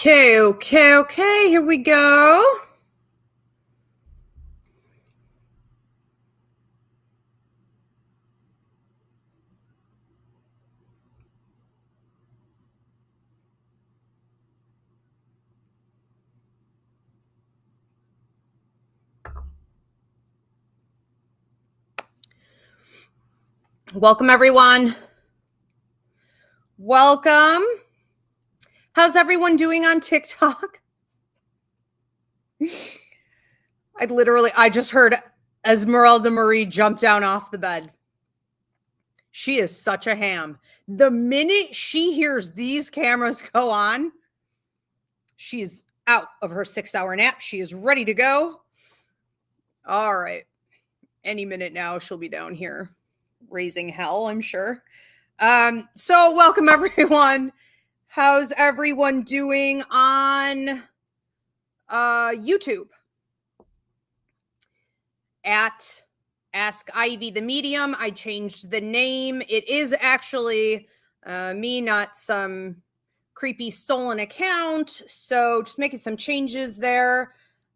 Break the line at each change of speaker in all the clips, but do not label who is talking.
Okay. Here we go. Welcome, everyone. Welcome. How's everyone doing on TikTok? I just heard Esmeralda Marie jump down off the bed. She is such a ham. The minute she hears these cameras go on, she's out of her 6-hour nap. She is ready to go. All right. Any minute now, she'll be down here raising hell, I'm sure. So welcome, everyone. How's everyone doing on YouTube? At Ask Ivy the Medium. I changed the name. It is actually me, not some creepy stolen account. So just making some changes there.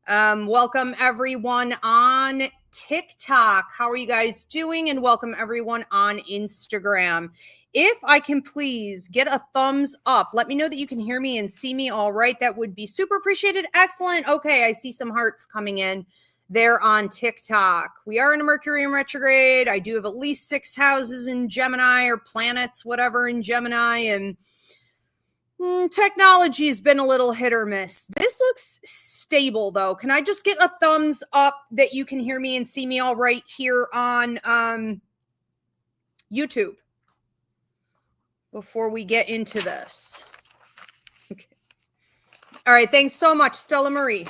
Welcome everyone on TikTok. How are you guys doing? And welcome everyone on Instagram. If I can please get a thumbs up, let me know that you can hear me and see me all right. That would be super appreciated. Excellent. Okay, I see some hearts coming in there on TikTok. We are in a Mercury in retrograde. I do have at least 6 houses in Gemini, or planets, whatever, in Gemini, and technology has been a little hit or miss. This looks stable, though. Can I just get a thumbs up that you can hear me and see me all right here on YouTube before we get into this? Okay. All right. Thanks so much, Stella Marie.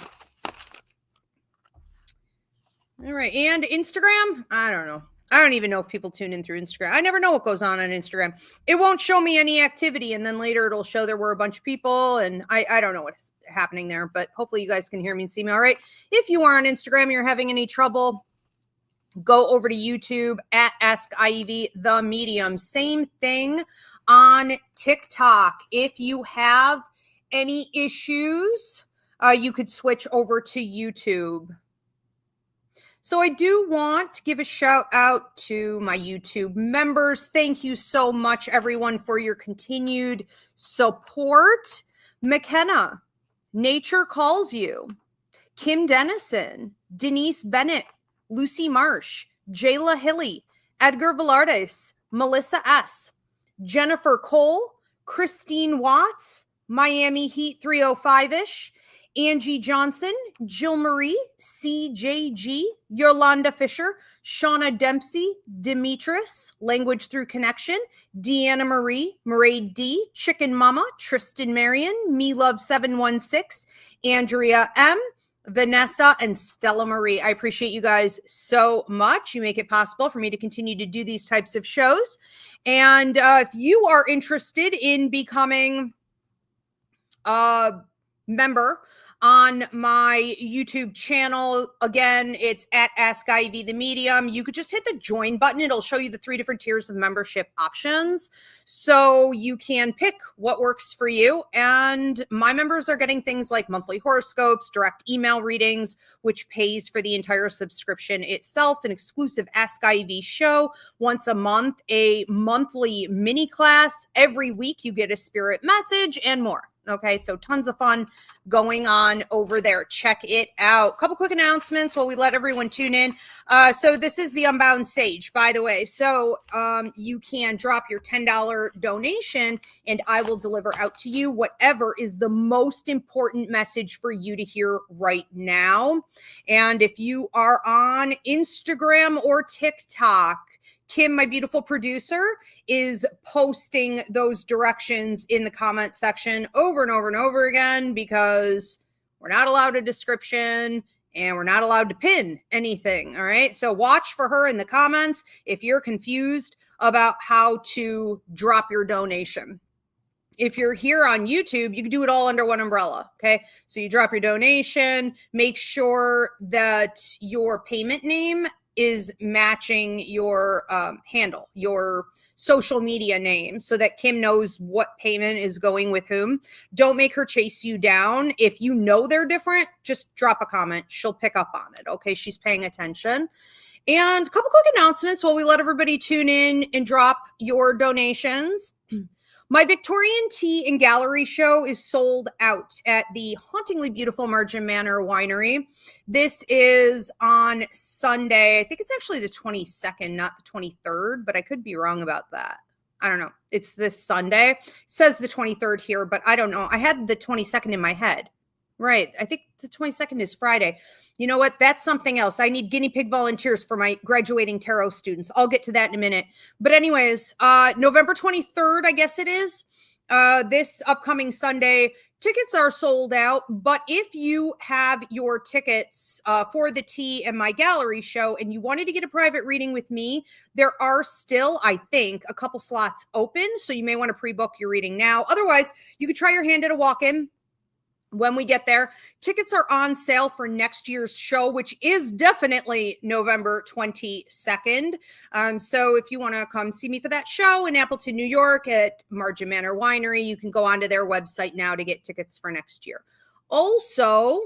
All right. And Instagram? I don't know. I don't even know if people tune in through Instagram. I never know what goes on Instagram. It won't show me any activity, and then later it'll show there were a bunch of people, and I don't know what's happening there, but hopefully you guys can hear me and see me all right. If you are on Instagram and you're having any trouble, go over to YouTube at Ask Ivy the Medium. Same thing on TikTok. If you have any issues, you could switch over to YouTube. So I do want to give a shout out to my YouTube members. Thank you so much, everyone, for your continued support. McKenna, Nature Calls You, Kim Dennison, Denise Bennett, Lucy Marsh, Jayla Hilly, Edgar Velardes, Melissa S., Jennifer Cole, Christine Watts, Miami Heat 305-ish, Angie Johnson, Jill Marie, CJG, Yolanda Fisher, Shauna Dempsey, Demetris, Language Through Connection, Deanna Marie, Marae D, Chicken Mama, Tristan Marion, Me Love 716, Andrea M, Vanessa, and Stella Marie. I appreciate you guys so much. You make it possible for me to continue to do these types of shows. And if you are interested in becoming a member on my YouTube channel, again, it's at Ask Ivy the Medium. You could just hit the join button. It'll show you the 3 different tiers of membership options. So you can pick what works for you. And my members are getting things like monthly horoscopes, direct email readings, which pays for the entire subscription itself, an exclusive Ask Ivy show once a month, a monthly mini class. Every week you get a spirit message and more. Okay, so tons of fun going on over there. Check it out. Couple quick announcements while we let everyone tune in. So this is the Unbound Sage, by the way. So you can drop your $10 donation and I will deliver out to you whatever is the most important message for you to hear right now. And if you are on Instagram or TikTok, Kim, my beautiful producer, is posting those directions in the comment section over and over and over again, because we're not allowed a description and we're not allowed to pin anything. All right. So watch for her in the comments if you're confused about how to drop your donation. If you're here on YouTube, you can do it all under one umbrella. Okay. So you drop your donation, make sure that your payment name is matching your handle, your social media name so that Kim knows what payment is going with whom. Don't make her chase you down. If you know they're different, just drop a comment. She'll pick up on it. Okay, she's paying attention. And a couple quick announcements while we let everybody tune in and drop your donations. My Victorian Tea and Gallery show is sold out at the hauntingly beautiful Margin Manor Winery. This is on Sunday. I think it's actually the 22nd, not the 23rd, but I could be wrong about that. I don't know. It's this Sunday. It says the 23rd here, but I don't know. I had the 22nd in my head. Right. I think the 22nd is Friday. You know what? That's something else. I need guinea pig volunteers for my graduating tarot students. I'll get to that in a minute. But anyways, November 23rd, I guess it is, this upcoming Sunday. Tickets are sold out. But if you have your tickets for the tea and my gallery show and you wanted to get a private reading with me, there are still, I think, a couple slots open. So you may want to pre-book your reading now. Otherwise, you could try your hand at a walk-in. When we get there, tickets are on sale for next year's show, which is definitely November 22nd. So if you want to come see me for that show in Appleton, New York at Margin Manor Winery, you can go onto their website now to get tickets for next year. Also,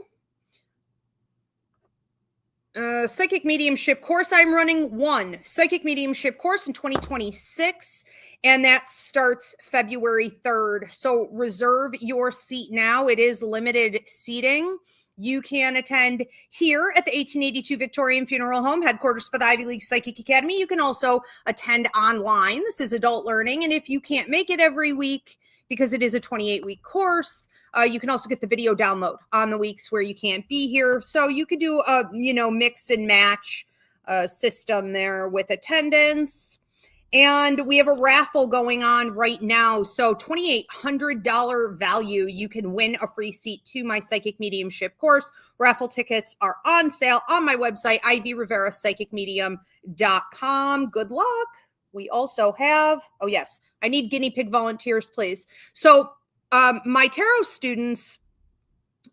psychic mediumship course. I'm running one psychic mediumship course in 2026. And that starts February 3rd. So reserve your seat now. It is limited seating. You can attend here at the 1882 Victorian Funeral Home, headquarters for the Ivy League Psychic Academy. You can also attend online. This is adult learning. And if you can't make it every week, because it is a 28-week course, you can also get the video download on the weeks where you can't be here. So you could do a, mix and match system there with attendance. And we have a raffle going on right now. So $2,800 value. You can win a free seat to my psychic mediumship course. Raffle tickets are on sale on my website, Ivy Rivera Psychic Medium.com. Good luck. We also have, oh yes, I need guinea pig volunteers, please. So my tarot students,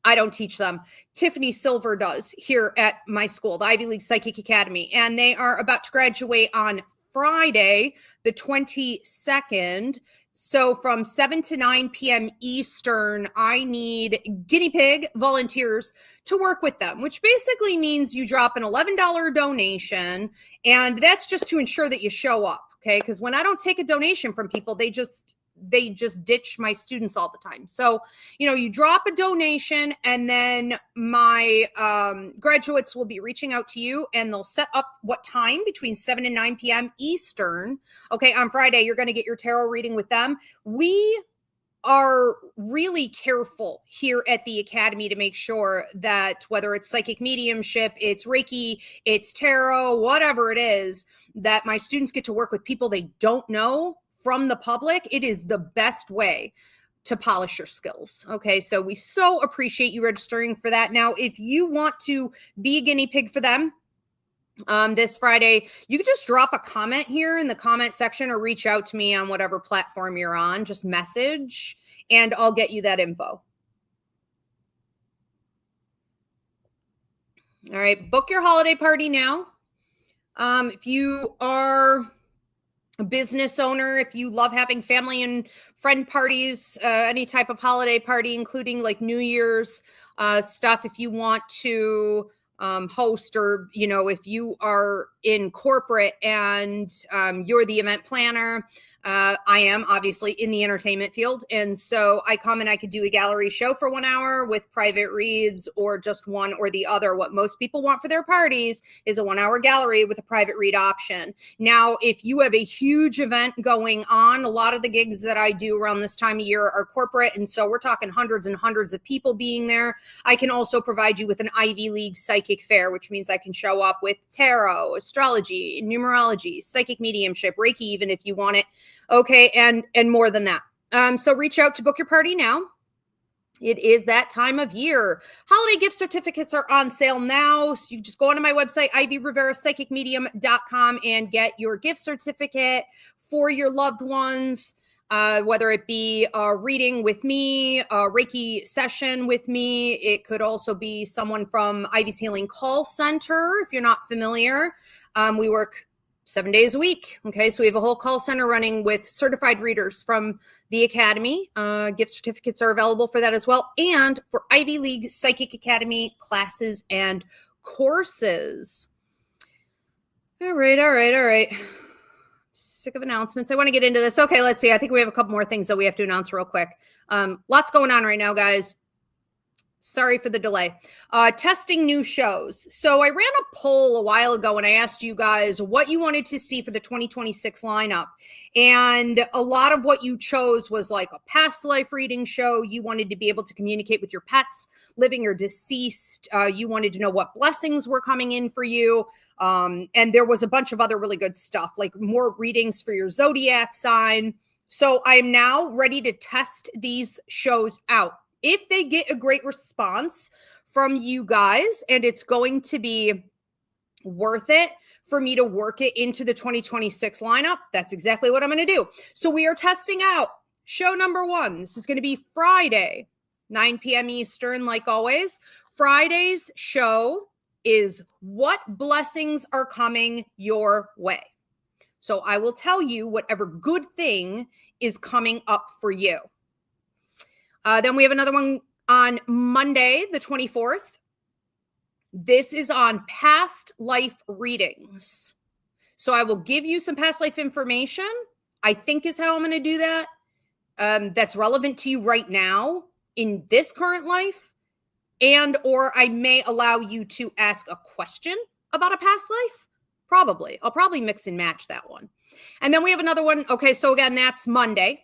I don't teach them. Tiffany Silver does here at my school, the Ivy League Psychic Academy. And they are about to graduate on Friday, the 22nd. So from 7 to 9 p.m. Eastern, I need guinea pig volunteers to work with them, which basically means you drop an $11 donation. And that's just to ensure that you show up. Okay. Because when I don't take a donation from people, they just ditch my students all the time. So, you drop a donation and then my graduates will be reaching out to you and they'll set up what time between 7 and 9 p.m. Eastern. Okay. On Friday, you're going to get your tarot reading with them. We are really careful here at the Academy to make sure that whether it's psychic mediumship, it's Reiki, it's tarot, whatever it is, that my students get to work with people they don't know from the public. It is the best way to polish your skills. Okay. So we so appreciate you registering for that. Now, if you want to be a guinea pig for them, this Friday, you can just drop a comment here in the comment section or reach out to me on whatever platform you're on, just message and I'll get you that info. All right. Book your holiday party now. If you are a business owner, if you love having family and friend parties, any type of holiday party, including like New Year's stuff, if you want to host, or, if you are in corporate and you're the event planner, I am obviously in the entertainment field. And so I come and I could do a gallery show for 1 hour with private reads or just one or the other. What most people want for their parties is a 1 hour gallery with a private read option. Now, if you have a huge event going on, a lot of the gigs that I do around this time of year are corporate. And so we're talking hundreds and hundreds of people being there. I can also provide you with an Ivy League psychic fair, which means I can show up with tarot, astrology, numerology, psychic mediumship, Reiki, even if you want it. Okay. And more than that. So reach out to book your party now. It is that time of year. Holiday gift certificates are on sale now. So you just go onto my website, ivyriverapsychicmedium.com, and get your gift certificate for your loved ones. Whether it be a reading with me, a Reiki session with me. It could also be someone from Ivy's Healing Call Center, if you're not familiar. We work 7 days a week. Okay, so we have a whole call center running with certified readers from the Academy. Gift certificates are available for that as well, and for Ivy League Psychic Academy classes and courses. All right. Sick of announcements. I want to get into this. Okay, let's see. I think we have a couple more things that we have to announce real quick. Lots going on right now, guys. Sorry for the delay. Testing new shows. So I ran a poll a while ago and I asked you guys what you wanted to see for the 2026 lineup. And a lot of what you chose was like a past life reading show. You wanted to be able to communicate with your pets, living or deceased. You wanted to know what blessings were coming in for you. And there was a bunch of other really good stuff, like more readings for your zodiac sign. So I am now ready to test these shows out. If they get a great response from you guys and it's going to be worth it for me to work it into the 2026 lineup, that's exactly what I'm going to do. So we are testing out show number 1. This is going to be Friday, 9 p.m. Eastern, like always. Friday's show is what blessings are coming your way. So I will tell you whatever good thing is coming up for you. Then we have another one on Monday, the 24th. This is on past life readings. So I will give you some past life information, I think is how I'm going to do that. That's relevant to you right now in this current life. And or I may allow you to ask a question about a past life. Probably. I'll probably mix and match that one. And then we have another one. Okay, so again, that's Monday,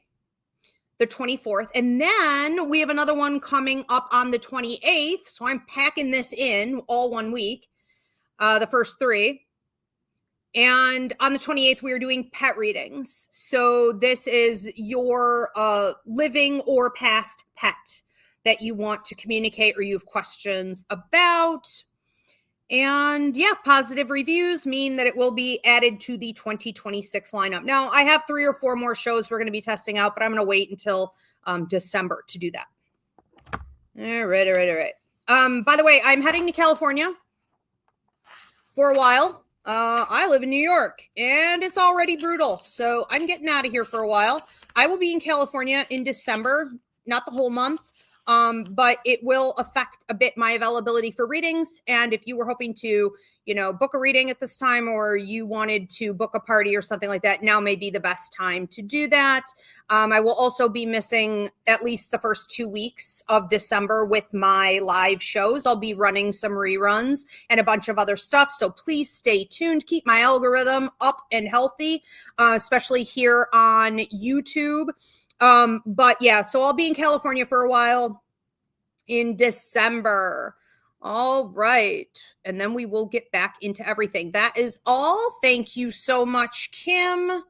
the 24th. And then we have another one coming up on the 28th. So I'm packing this in all 1 week, the first 3. And on the 28th, we are doing pet readings. So this is your living or past pet that you want to communicate or you have questions about. And yeah, positive reviews mean that it will be added to the 2026 lineup. Now, I have 3 or 4 more shows we're going to be testing out, but I'm going to wait until December to do that. All right. By the way, I'm heading to California for a while. I live in New York, and it's already brutal, so I'm getting out of here for a while. I will be in California in December, not the whole month. But it will affect a bit my availability for readings. And if you were hoping to, book a reading at this time, or you wanted to book a party or something like that, now may be the best time to do that. I will also be missing at least the first 2 weeks of December with my live shows. I'll be running some reruns and a bunch of other stuff. So please stay tuned. Keep my algorithm up and healthy, especially here on YouTube. But yeah, so I'll be in California for a while in December. All right. And then we will get back into everything. That is all. Thank you so much, Kim.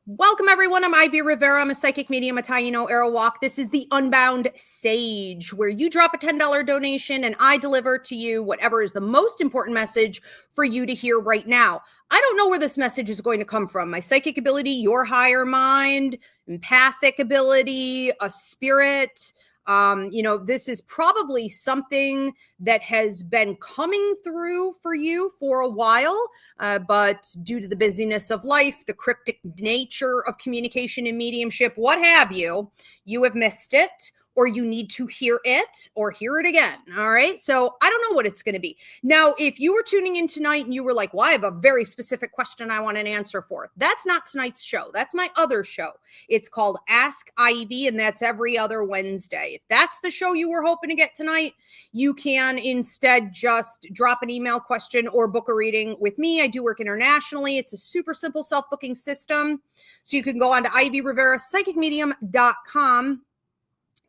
Welcome, everyone. I'm Ivy Rivera. I'm a psychic medium, a Taino arrow walk. This is the Unbound Sage, where you drop a $10 donation and I deliver to you whatever is the most important message for you to hear right now. I don't know where this message is going to come from. My psychic ability, your higher mind, empathic ability, a spirit. This is probably something that has been coming through for you for a while, but due to the busyness of life, the cryptic nature of communication and mediumship, what have you, you have missed it, or you need to hear it or hear it again. All right. So I don't know what it's going to be. Now, if you were tuning in tonight and you were like, well, I have a very specific question I want an answer for. That's not tonight's show. That's my other show. It's called Ask Ivy, and that's every other Wednesday. If that's the show you were hoping to get tonight, you can instead just drop an email question or book a reading with me. I do work internationally. It's a super simple self-booking system. So you can go on to ivyriverapsychicmedium.com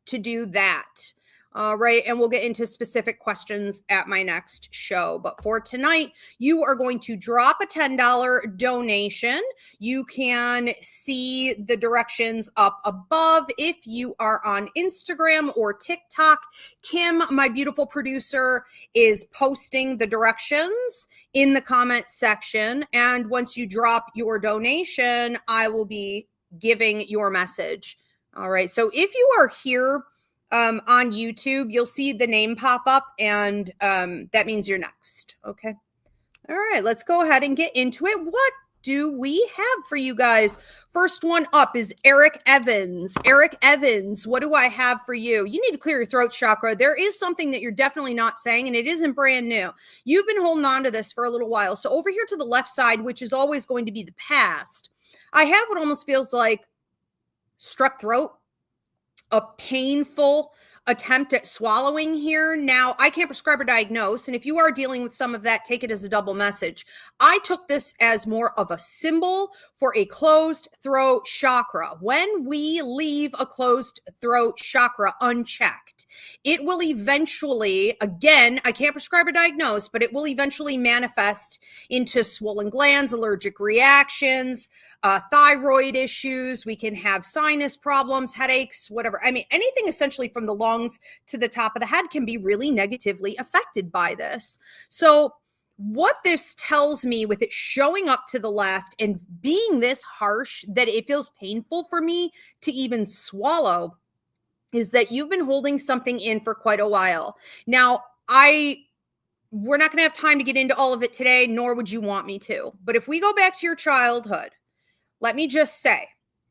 to do that. All right. And we'll get into specific questions at my next show. But for tonight, you are going to drop a $10 donation. You can see the directions up above. If you are on Instagram or TikTok, Kim, my beautiful producer, is posting the directions in the comment section. And once you drop your donation, I will be giving your message. All right. So if you are here on YouTube, you'll see the name pop up, and that means you're next. Okay. All right, let's go ahead and get into it. What do we have for you guys? First one up is Eric Evans. Eric Evans, what do I have for you? You need to clear your throat chakra. There is something that you're definitely not saying, and it isn't brand new. You've been holding on to this for a little while. So over here to the left side, which is always going to be the past, I have what almost feels like strep throat, a painful attempt at swallowing here. Now, I can't prescribe or diagnose, and if you are dealing with some of that, take it as a double message. I took this as more of a symbol for a closed throat chakra. When we leave a closed throat chakra unchecked, it will eventually, again, I can't prescribe or diagnose, but it will eventually manifest into swollen glands, allergic reactions, thyroid issues. We can have sinus problems, headaches, whatever. I mean, anything essentially from the lungs to the top of the head can be really negatively affected by this. So what this tells me with it showing up to the left and being this harsh that it feels painful for me to even swallow is that you've been holding something in for quite a while. Now, we're not going to have time to get into all of it today, nor would you want me to. But if we go back to your childhood, let me just say,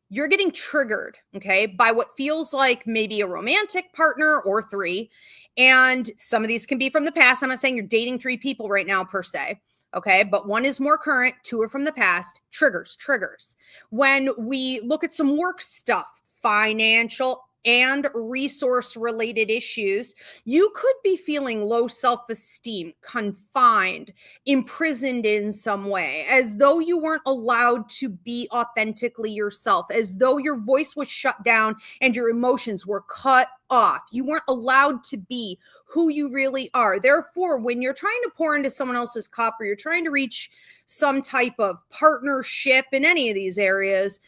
you're getting triggered, okay, by what feels like maybe a romantic partner or three. And some of these can be from the past. I'm not saying you're dating three people right now per se, okay, but one is more current, two are from the past. Triggers. When we look at some work stuff, financial and resource related issues, you could be feeling low self-esteem, confined, imprisoned in some way, as though you weren't allowed to be authentically yourself, as though your voice was shut down and your emotions were cut off. You weren't allowed to be who you really are. Therefore, when you're trying to pour into someone else's cup, or you're trying to reach some type of partnership in any of these areas,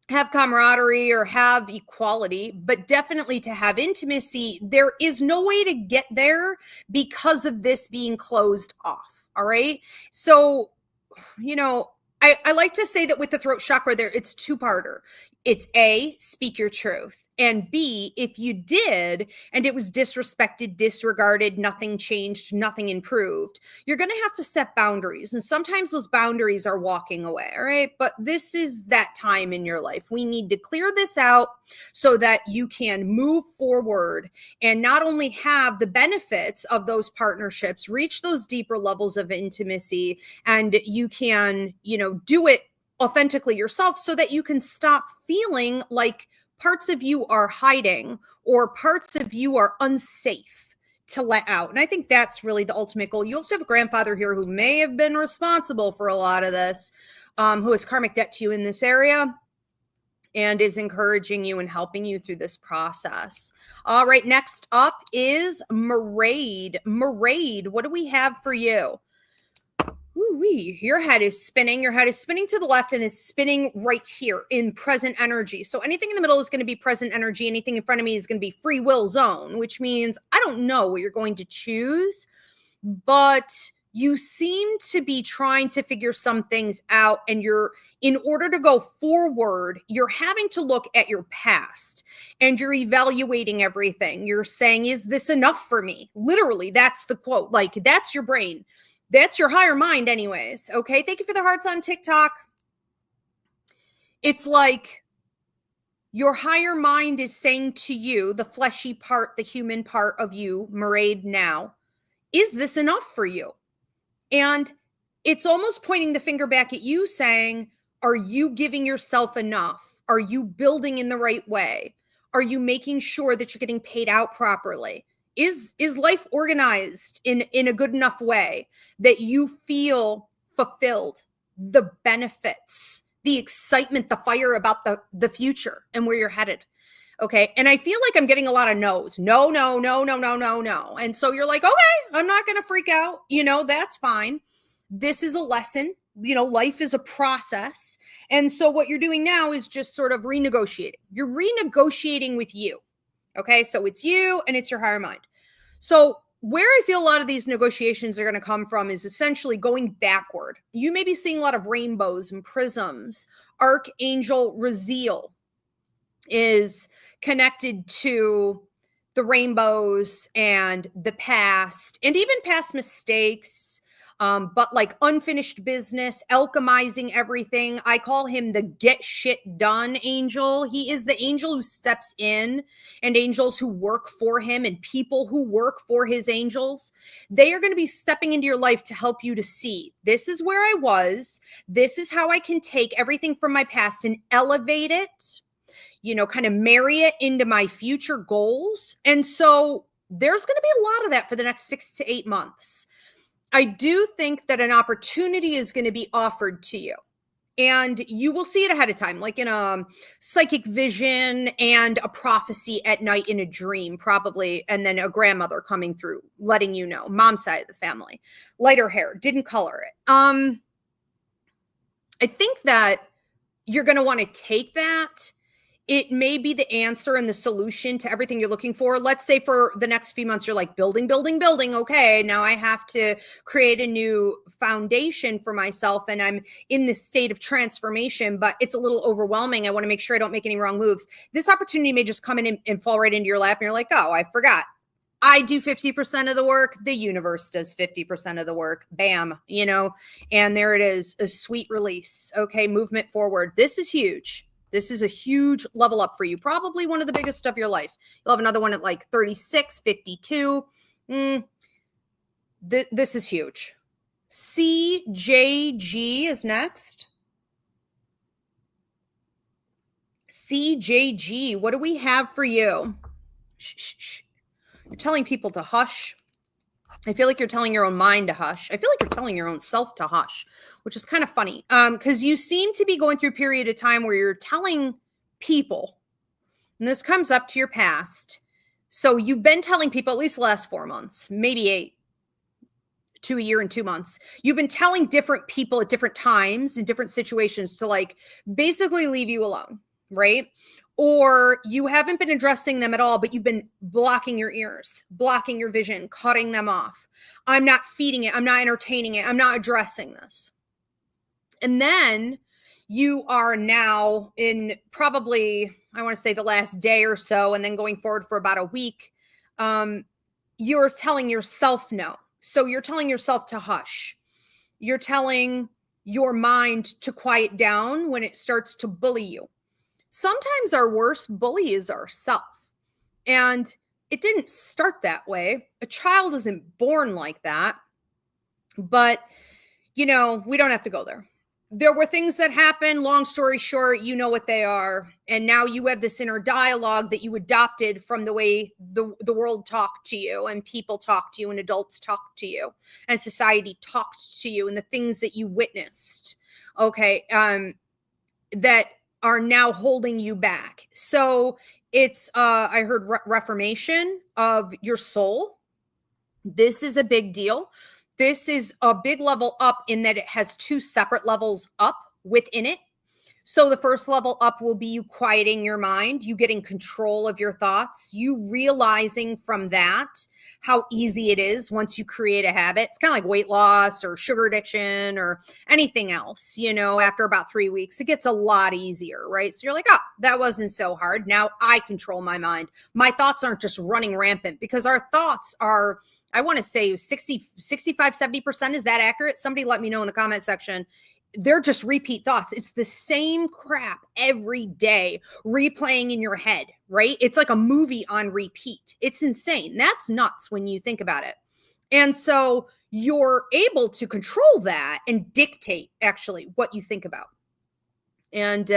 have camaraderie or have equality, but definitely to have intimacy, there is no way to get there because of this being closed off. All right. So, I like to say that with the throat chakra there, it's two-parter. It's A, speak your truth. And B, if you did, and it was disrespected, disregarded, nothing changed, nothing improved, you're going to have to set boundaries. And sometimes those boundaries are walking away, all right? But this is that time in your life. We need to clear this out so that you can move forward and not only have the benefits of those partnerships, reach those deeper levels of intimacy, and you can, do it authentically yourself so that you can stop feeling like parts of you are hiding or parts of you are unsafe to let out. And I think that's really the ultimate goal. You also have a grandfather here who may have been responsible for a lot of this, who has karmic debt to you in this area and is encouraging you and helping you through this process. All right, next up is Maraid. Maraid, what do we have for you? Ooh-wee. Your head is spinning. Your head is spinning to the left and it's spinning right here in present energy. So anything in the middle is going to be present energy. Anything in front of me is going to be free will zone, which means I don't know what you're going to choose, but you seem to be trying to figure some things out. And in order to go forward, you're having to look at your past and you're evaluating everything. You're saying, is this enough for me? Literally, that's the quote. Like, that's your brain. That's your higher mind anyways. Okay. Thank you for the hearts on TikTok. It's like your higher mind is saying to you, the fleshy part, the human part of you, Maraid now, is this enough for you? And it's almost pointing the finger back at you saying, are you giving yourself enough? Are you building in the right way? Are you making sure that you're getting paid out properly? Is life organized in a good enough way that you feel fulfilled, the benefits, the excitement, the fire about the future and where you're headed? Okay. And I feel like I'm getting a lot of no's. No. And so you're like, okay, I'm not going to freak out. That's fine. This is a lesson. Life is a process. And so what you're doing now is just sort of renegotiating. You're renegotiating with you. Okay. So it's you and it's your higher mind. So where I feel a lot of these negotiations are going to come from is essentially going backward. You may be seeing a lot of rainbows and prisms, Archangel Raziel. is connected to the rainbows and the past and even past mistakes. But like unfinished business, alchemizing everything. I call him the get shit done angel. He is the angel who steps in, and angels who work for him and people who work for his angels. They are going to be stepping into your life to help you to see, this is where I was. This is how I can take everything from my past and elevate it, kind of marry it into my future goals. And so there's going to be a lot of that for the next 6 to 8 months. I do think that an opportunity is going to be offered to you, and you will see it ahead of time, like in a psychic vision and a prophecy at night in a dream, probably. And then a grandmother coming through, letting you know, mom's side of the family, lighter hair, didn't color it. I think that you're going to want to take that. It may be the answer and the solution to everything you're looking for. Let's say for the next few months, you're like building. Okay, now I have to create a new foundation for myself, and I'm in this state of transformation, but it's a little overwhelming. I want to make sure I don't make any wrong moves. This opportunity may just come in and fall right into your lap, and you're like, oh, I forgot. I do 50% of the work. The universe does 50% of the work. Bam, and there it is, a sweet release. Okay, movement forward. This is huge. This is a huge level up for you. Probably one of the biggest of your life. You'll have another one at like 36, 52. This is huge. CJG is next. CJG, what do we have for you? Shh. You're telling people to hush. I feel like you're telling your own mind to hush. I feel like you're telling your own self to hush, which is kind of funny. Because you seem to be going through a period of time where you're telling people, and this comes up to your past. So you've been telling people at least the last 4 months, maybe 8, to a year and 2 months. You've been telling different people at different times in different situations to like basically leave you alone, right? Or you haven't been addressing them at all, but you've been blocking your ears, blocking your vision, cutting them off. I'm not feeding it. I'm not entertaining it. I'm not addressing this. And then you are now in probably, I want to say the last day or so, and then going forward for about a week, you're telling yourself no. So you're telling yourself to hush. You're telling your mind to quiet down when it starts to bully you. Sometimes our worst bully is ourself. And it didn't start that way. A child isn't born like that. But, we don't have to go there. There were things that happened. Long story short, you know what they are. And now you have this inner dialogue that you adopted from the way the world talked to you, and people talked to you, and adults talked to you, and society talked to you, and the things that you witnessed. Okay. That are now holding you back. So it's, I heard reformation of your soul. This is a big deal. This is a big level up in that it has 2 separate levels up within it. So the first level up will be you quieting your mind, you getting control of your thoughts, you realizing from that how easy it is once you create a habit. It's kind of like weight loss or sugar addiction or anything else, after about 3 weeks, it gets a lot easier, right? So you're like, oh, that wasn't so hard. Now I control my mind. My thoughts aren't just running rampant, because our thoughts are, I want to say 65, 70%. Is that accurate? Somebody let me know in the comment section. They're just repeat thoughts. It's the same crap every day replaying in your head, right? It's like a movie on repeat. It's insane. That's nuts when you think about it. And so you're able to control that and dictate actually what you think about. And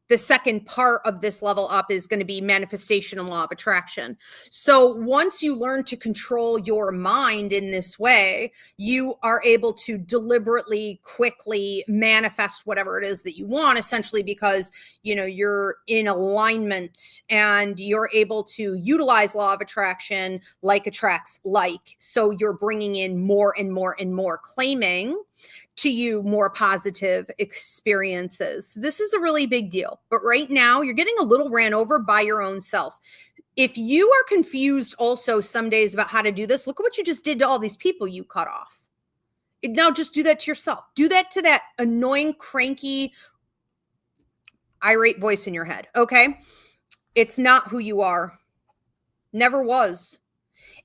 the second part of this level up is going to be manifestation and law of attraction. So once you learn to control your mind in this way, you are able to deliberately, quickly manifest whatever it is that you want, essentially, because, you're in alignment and you're able to utilize law of attraction, like attracts like. So you're bringing in more and more and more, claiming to you more positive experiences. This is a really big deal. But right now, you're getting a little ran over by your own self. If you are confused also some days about how to do this, look at what you just did to all these people you cut off. Now just do that to yourself. Do that to that annoying, cranky, irate voice in your head, okay? It's not who you are. Never was.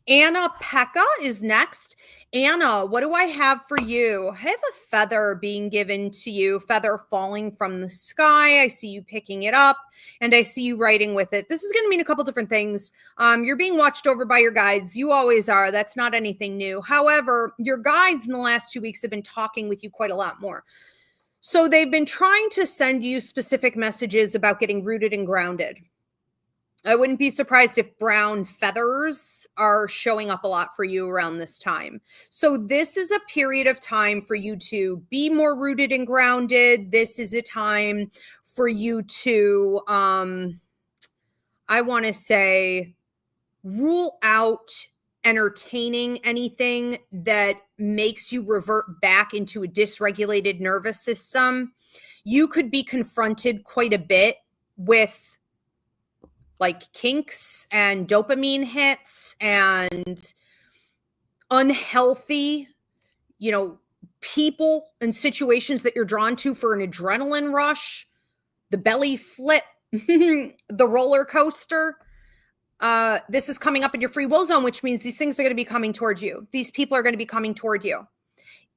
Anna Pekka is next. Anna, what do I have for you? I have a feather being given to you, feather falling from the sky. I see you picking it up and I see you writing with it. This is going to mean a couple different things. You're being watched over by your guides. You always are. That's not anything new. However, your guides in the last 2 weeks have been talking with you quite a lot more. So they've been trying to send you specific messages about getting rooted and grounded. I wouldn't be surprised if brown feathers are showing up a lot for you around this time. So this is a period of time for you to be more rooted and grounded. This is a time for you to, I want to say, rule out entertaining anything that makes you revert back into a dysregulated nervous system. You could be confronted quite a bit with like kinks and dopamine hits and unhealthy, people and situations that you're drawn to for an adrenaline rush, the belly flip, the roller coaster. This is coming up in your free will zone, which means these things are going to be coming towards you. These people are going to be coming toward you.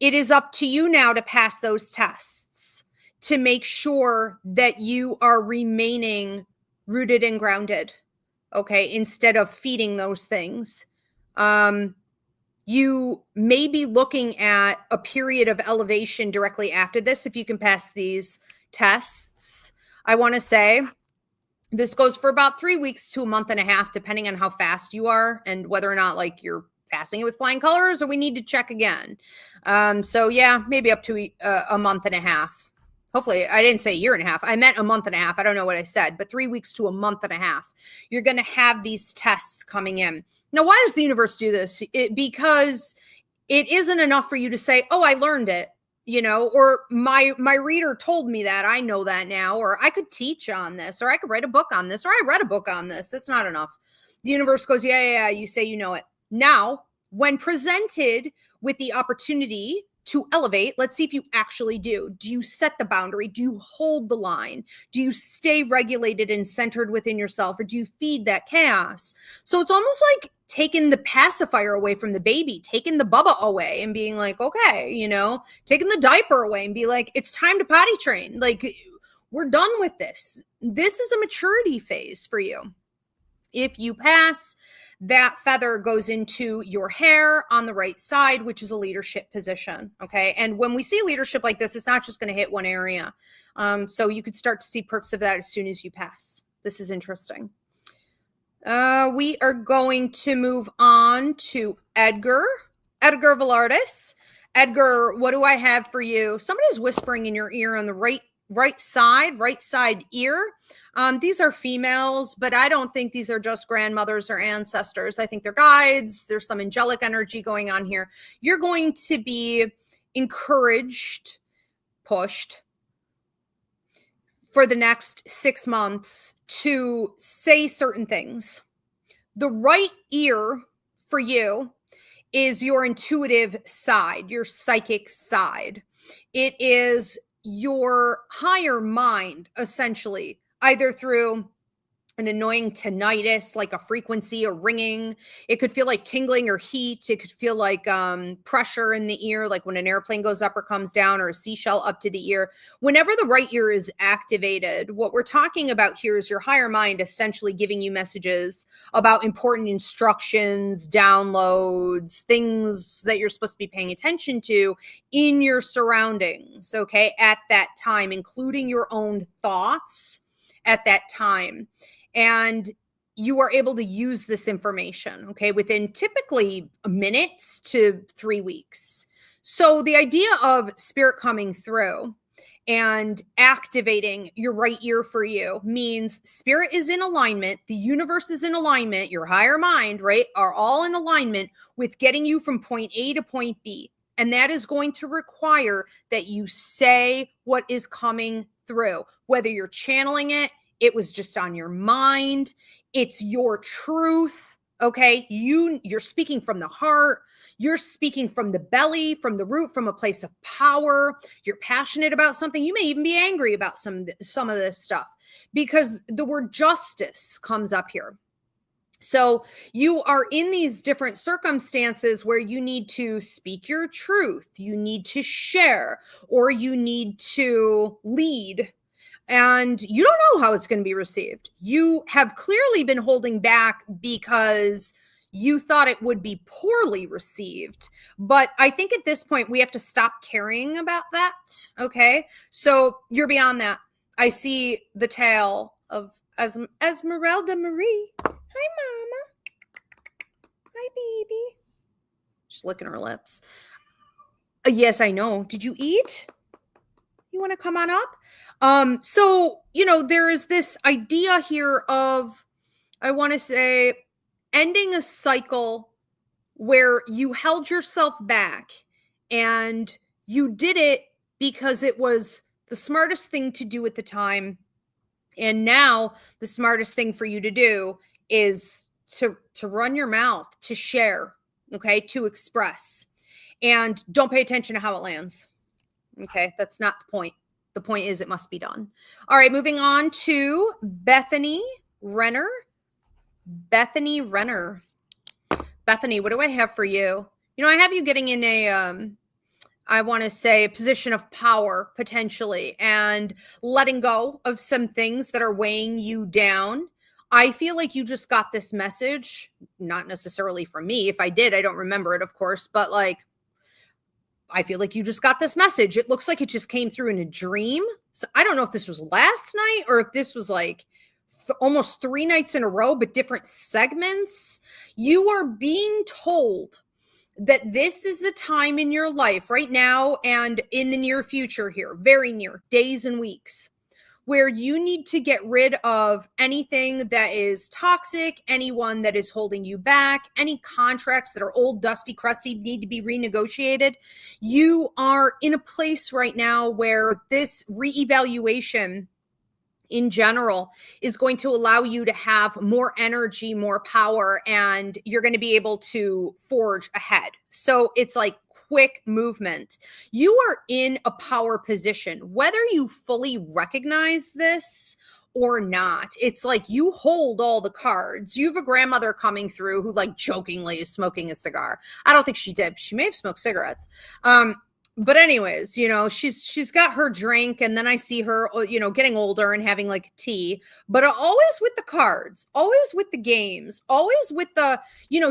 It is up to you now to pass those tests to make sure that you are remaining rooted and grounded, okay, instead of feeding those things. You may be looking at a period of elevation directly after this if you can pass these tests. I want to say this goes for about 3 weeks to a month and a half, depending on how fast you are and whether or not like you're passing it with flying colors or we need to check again. So yeah, maybe up to a month and a half. Hopefully, I didn't say a year and a half. I meant a month and a half. I don't know what I said, but 3 weeks to a month and a half. You're going to have these tests coming in. Now, why does the universe do this? Because it isn't enough for you to say, oh, I learned it, or my reader told me that. I know that now, or I could teach on this, or I could write a book on this, or I read a book on this. That's not enough. The universe goes, yeah, you say you know it. Now, when presented with the opportunity to elevate, let's see if you actually do. Do you set the boundary? Do you hold the line? Do you stay regulated and centered within yourself, or do you feed that chaos? So it's almost like taking the pacifier away from the baby, taking the bubba away and being like, okay, taking the diaper away and be like, it's time to potty train. Like, we're done with this. This is a maturity phase for you. If you pass, that feather goes into your hair on the right side, which is a leadership position. Okay. And when we see leadership like this, it's not just going to hit one area. So you could start to see perks of that as soon as you pass. This is interesting. We are going to move on to Edgar Velardis. Edgar, what do I have for you? Somebody's whispering in your ear on the right side ear. These are females, but I don't think these are just grandmothers or ancestors. I think they're guides. There's some angelic energy going on here. You're going to be encouraged, pushed for the next 6 months to say certain things. The right ear for you is your intuitive side, your psychic side. It is your higher mind, essentially, either through an annoying tinnitus, like a frequency or ringing. It could feel like tingling or heat. It could feel like pressure in the ear, like when an airplane goes up or comes down, or a seashell up to the ear. Whenever the right ear is activated, what we're talking about here is your higher mind essentially giving you messages about important instructions, downloads, things that you're supposed to be paying attention to in your surroundings, okay, at that time, including your own thoughts at that time. And you are able to use this information, okay, within typically minutes to 3 weeks. So the idea of spirit coming through and activating your right ear for you means spirit is in alignment, the universe is in alignment, your higher mind, right, are all in alignment with getting you from point A to point B. And that is going to require that you say what is coming through, whether you're channeling it, it was just on your mind, it's your truth, Okay. You're speaking from the heart. You're speaking from the belly, from the root, from a place of power. You're passionate about something. You may even be angry about some of this stuff because the word justice comes up here. So you are in these different circumstances where you need to speak your truth, you need to share, or you need to lead. And you don't know how it's going to be received. You have clearly been holding back because you thought it would be poorly received. But I think at this point, we have to stop caring about that. Okay. So you're beyond that. I see the tale of Esmeralda Marie. Hi, Mama. Hi, baby. She's licking her lips. Yes, I know. Did you eat? You want to come on up? So, there is this idea here of, I want to say, ending a cycle where you held yourself back and you did it because it was the smartest thing to do at the time. And now the smartest thing for you to do is to run your mouth, to share, okay, to express. And don't pay attention to how it lands. Okay, that's not the point. The point is it must be done. All right, moving on to Bethany Renner. Bethany Renner. Bethany, what do I have for you? I have you getting in I want to say, a position of power potentially and letting go of some things that are weighing you down. I feel like you just got this message, not necessarily from me. If I did, I don't remember it, of course, but I feel like you just got this message. It looks like it just came through in a dream. So I don't know if this was last night or if this was almost 3 nights in a row, but different segments. You are being told that this is a time in your life right now and in the near future here, very near, days and weeks, where you need to get rid of anything that is toxic, anyone that is holding you back, any contracts that are old, dusty, crusty, need to be renegotiated. You are in a place right now where this reevaluation in general is going to allow you to have more energy, more power, and you're going to be able to forge ahead. So it's like quick movement. You are in a power position, whether you fully recognize this or not. It's like you hold all the cards. You have a grandmother coming through who jokingly is smoking a cigar. I don't think she did. She may have smoked cigarettes. But anyways, she's got her drink, and then I see her, getting older and having tea, but always with the cards, always with the games, always with the,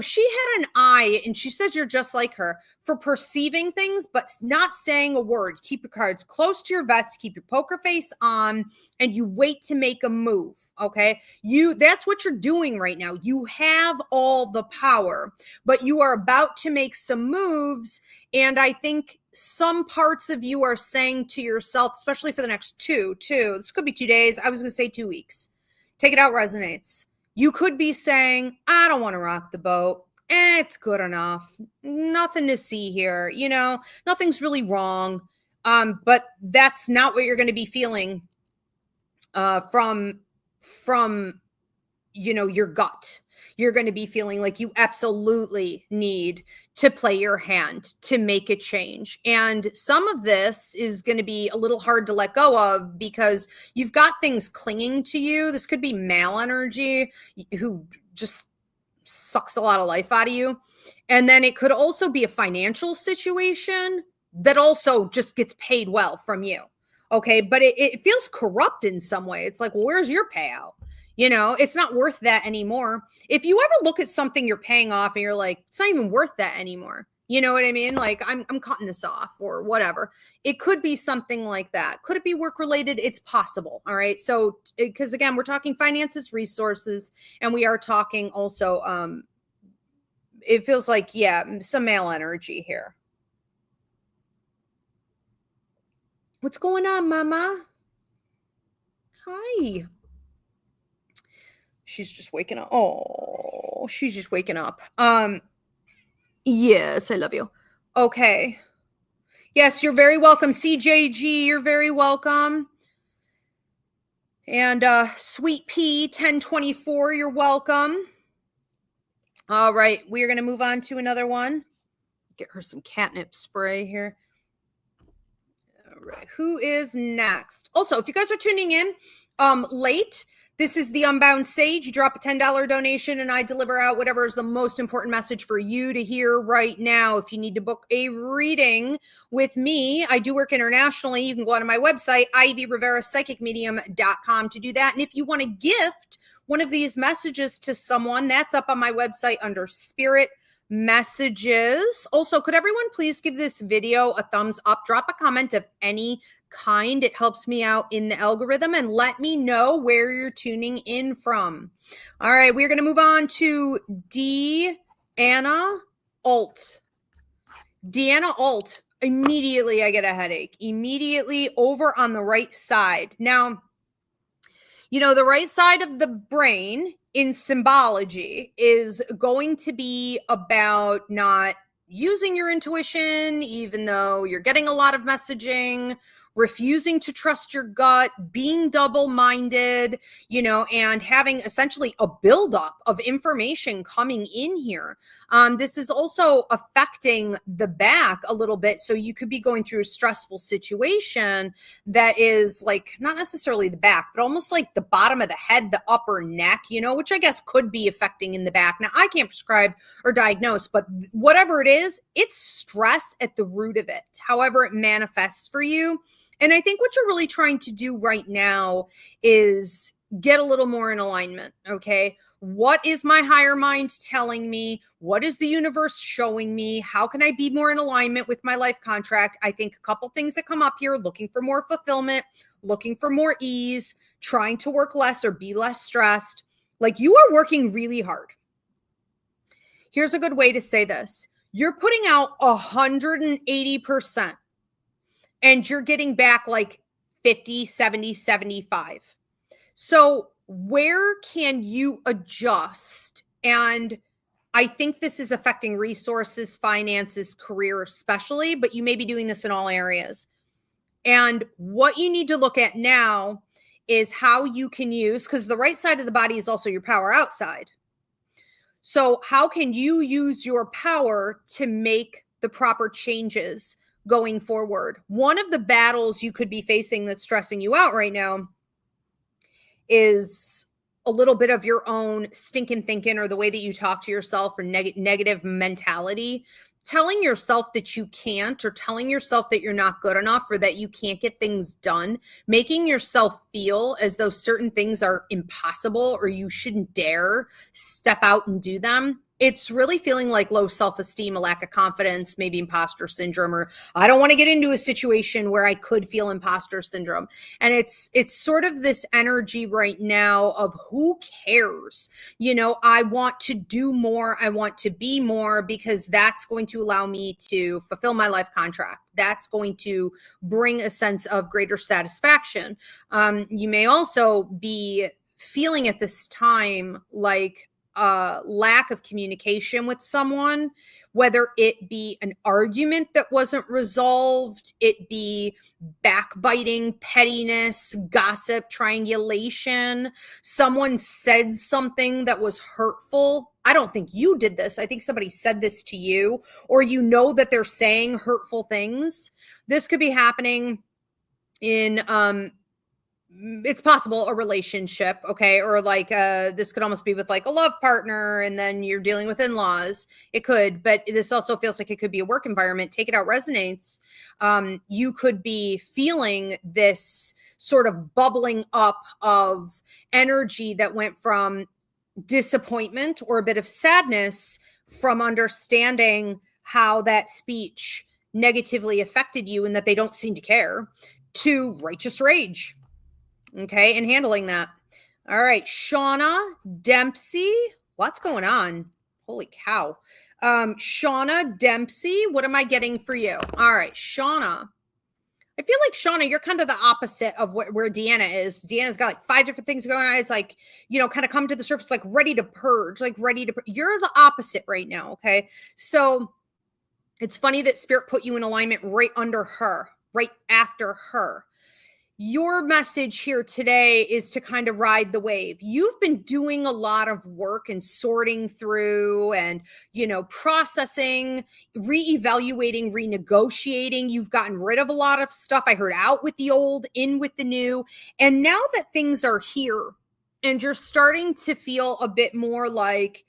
she had an eye, and she says you're just like her for perceiving things, but not saying a word. Keep your cards close to your vest, keep your poker face on, and you wait to make a move. Okay. That's what you're doing right now. You have all the power, but you are about to make some moves. And I think some parts of you are saying to yourself, especially for the next this could be 2 days. I was going to say 2 weeks. Take it out resonates. You could be saying, I don't want to rock the boat. It's good enough. Nothing to see here. Nothing's really wrong. But that's not what you're going to be feeling from your gut. You're going to be feeling like you absolutely need to play your hand to make a change. And some of this is going to be a little hard to let go of because you've got things clinging to you. This could be male energy who just sucks a lot of life out of you. And then it could also be a financial situation that also just gets paid well from you. Okay. But it feels corrupt in some way. It's like, well, where's your payout? It's not worth that anymore. If you ever look at something you're paying off and you're like, it's not even worth that anymore. You know what I mean? I'm cutting this off or whatever. It could be something like that. Could it be work related? It's possible. All right. So, because again, we're talking finances, resources, and we are talking also, it feels like, some male energy here. What's going on, Mama? Hi. She's just waking up. Oh, she's just waking up. Yes, I love you. Okay. Yes, you're very welcome. CJG, you're very welcome. And Sweet P 1024, you're welcome. All right, we are going to move on to another one. Get her some catnip spray here. All right, who is next? Also, if you guys are tuning in late, this is the Unbound Sage. You drop a $10 donation and I deliver out whatever is the most important message for you to hear right now. If you need to book a reading with me, I do work internationally. You can go onto my website, Ivy Rivera Psychic Medium.com, to do that. And if you want to gift one of these messages to someone, that's up on my website under Spirit Messages. Also, could everyone please give this video a thumbs up? Drop a comment of any kind. It helps me out in the algorithm, and let me know where you're tuning in from. All right, we're going to move on to Deanna Alt. Deanna Alt. Immediately I get a headache. Immediately over on the right side. Now, you know, the right side of the brain in symbology is going to be about not using your intuition, even though you're getting a lot of messaging, refusing to trust your gut, being double-minded, you know, and having essentially a buildup of information coming in here. This is also affecting the back a little bit. So you could be going through a stressful situation that is like not necessarily the back, but almost like the bottom of the head, the upper neck, you know, which I guess could be affecting in the back. Now, I can't prescribe or diagnose, but whatever it is, it's stress at the root of it, however it manifests for you. And I think what you're really trying to do right now is get a little more in alignment, okay? What is my higher mind telling me? What is the universe showing me? How can I be more in alignment with my life contract? I think a couple things that come up here: looking for more fulfillment, looking for more ease, trying to work less or be less stressed. Like, you are working really hard. Here's a good way to say this. You're putting out 180%. And you're getting back like 50, 70, 75. So where can you adjust? And I think this is affecting resources, finances, career especially, but you may be doing this in all areas. And what you need to look at now is how you can use, because the right side of the body is also your power outside. So how can you use your power to make the proper changes going forward? One of the battles you could be facing that's stressing you out right now is a little bit of your own stinking thinking, or the way that you talk to yourself, or negative mentality, telling yourself that you can't, or telling yourself that you're not good enough, or that you can't get things done, making yourself feel as though certain things are impossible or you shouldn't dare step out and do them. It's really feeling like low self-esteem, a lack of confidence, maybe imposter syndrome, or I don't want to get into a situation where I could feel imposter syndrome. And it's sort of this energy right now of who cares? You know, I want to do more. I want to be more, because that's going to allow me to fulfill my life contract. That's going to bring a sense of greater satisfaction. You may also be feeling at this time like lack of communication with someone, whether it be an argument that wasn't resolved, it be backbiting, pettiness, gossip, triangulation. Someone said something that was hurtful. I don't think you did this. I think somebody said this to you, or you know that they're saying hurtful things. This could be happening in it's possible a relationship, okay, or like this could almost be with like a love partner, and then you're dealing with in-laws. It could, but this also feels like it could be a work environment. Take It Out resonates. You could be feeling this sort of bubbling up of energy that went from disappointment or a bit of sadness from understanding how that speech negatively affected you and that they don't seem to care, to righteous rage. Okay, and handling that. All right, Shauna Dempsey. What's going on? Holy cow. Shauna Dempsey, what am I getting for you? All right, Shauna. I feel like, Shauna, you're kind of the opposite of where Deanna is. Deanna's got like 5 different things going on. It's like, you know, kind of come to the surface, like ready to purge, like ready to. You're the opposite right now, okay? So it's funny that Spirit put you in alignment right under her, right after her. your message here today is to kind of ride the wave. You've been doing a lot of work and sorting through and, processing, reevaluating, renegotiating. You've gotten rid of a lot of stuff. I heard out with the old, in with the new. And now that things are here and you're starting to feel a bit more like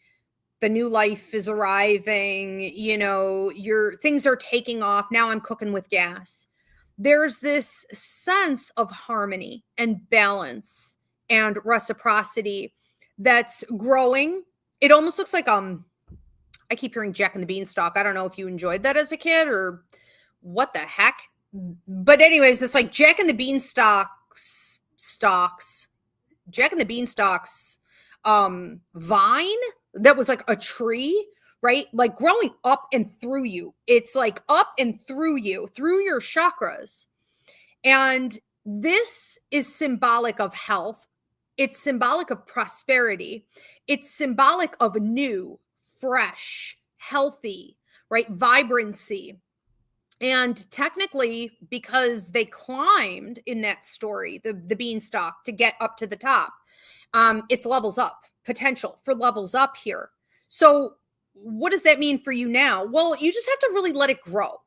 the new life is arriving, your things are taking off. Now I'm cooking with gas. There's this sense of harmony and balance and reciprocity that's growing. It almost looks like I keep hearing Jack and the Beanstalk. I don't know if you enjoyed that as a kid or what the heck. But anyways, it's like Jack and the Beanstalk's vine that was like a tree, right? Like growing up and through you. It's like up and through you, through your chakras. And this is symbolic of health. It's symbolic of prosperity. It's symbolic of new, fresh, healthy, right? Vibrancy. And technically, because they climbed in that story, the beanstalk, to get up to the top, it's levels up, potential for levels up here. So what does that mean for you now? Well, you just have to really let it grow,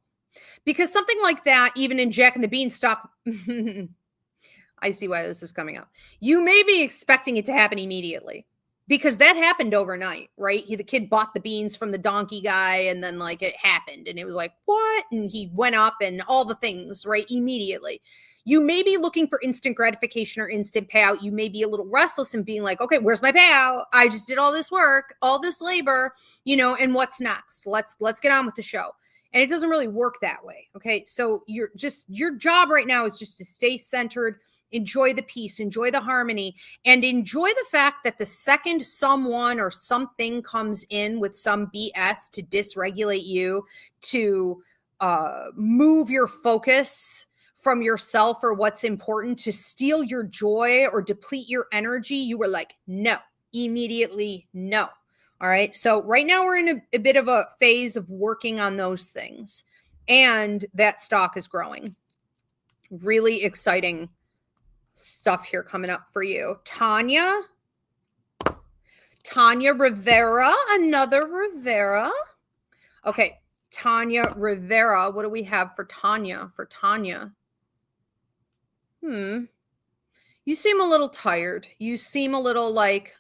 because something like that, even in Jack and the Beanstalk, I see why this is coming up. You may be expecting it to happen immediately, because that happened overnight, right? The kid bought the beans from the donkey guy, and then like it happened and it was like, what? And he went up and all the things, right? Immediately. You may be looking for instant gratification or instant payout. You may be a little restless and being like, okay, where's my payout? I just did all this work, all this labor, and what's next? Let's get on with the show. And it doesn't really work that way. Okay. So your job right now is just to stay centered, enjoy the peace, enjoy the harmony, and enjoy the fact that the second someone or something comes in with some BS to dysregulate you, to move your focus from yourself or what's important, to steal your joy or deplete your energy, you were like, no, immediately no. All right. So right now we're in a bit of a phase of working on those things, and that stock is growing. Really exciting stuff here coming up for you. Tanya Rivera, another Rivera. Okay. Tanya Rivera. What do we have for Tanya? You seem a little tired. You seem a little like,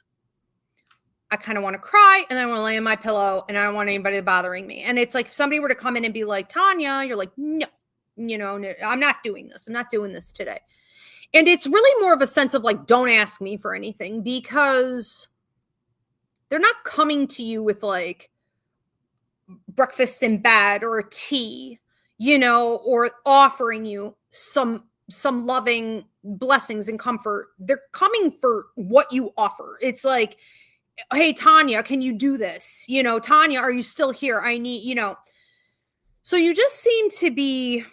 I kind of want to cry, and then I want to lay on my pillow, and I don't want anybody bothering me. And it's like if somebody were to come in and be like, Tanya, you're like, no, no, I'm not doing this. I'm not doing this today. And it's really more of a sense of like, don't ask me for anything, because they're not coming to you with like breakfast in bed or a tea, or offering you some loving blessings and comfort. They're coming for what you offer. It's like, hey, Tanya, can you do this? Tanya, are you still here? I need, So you just seem to be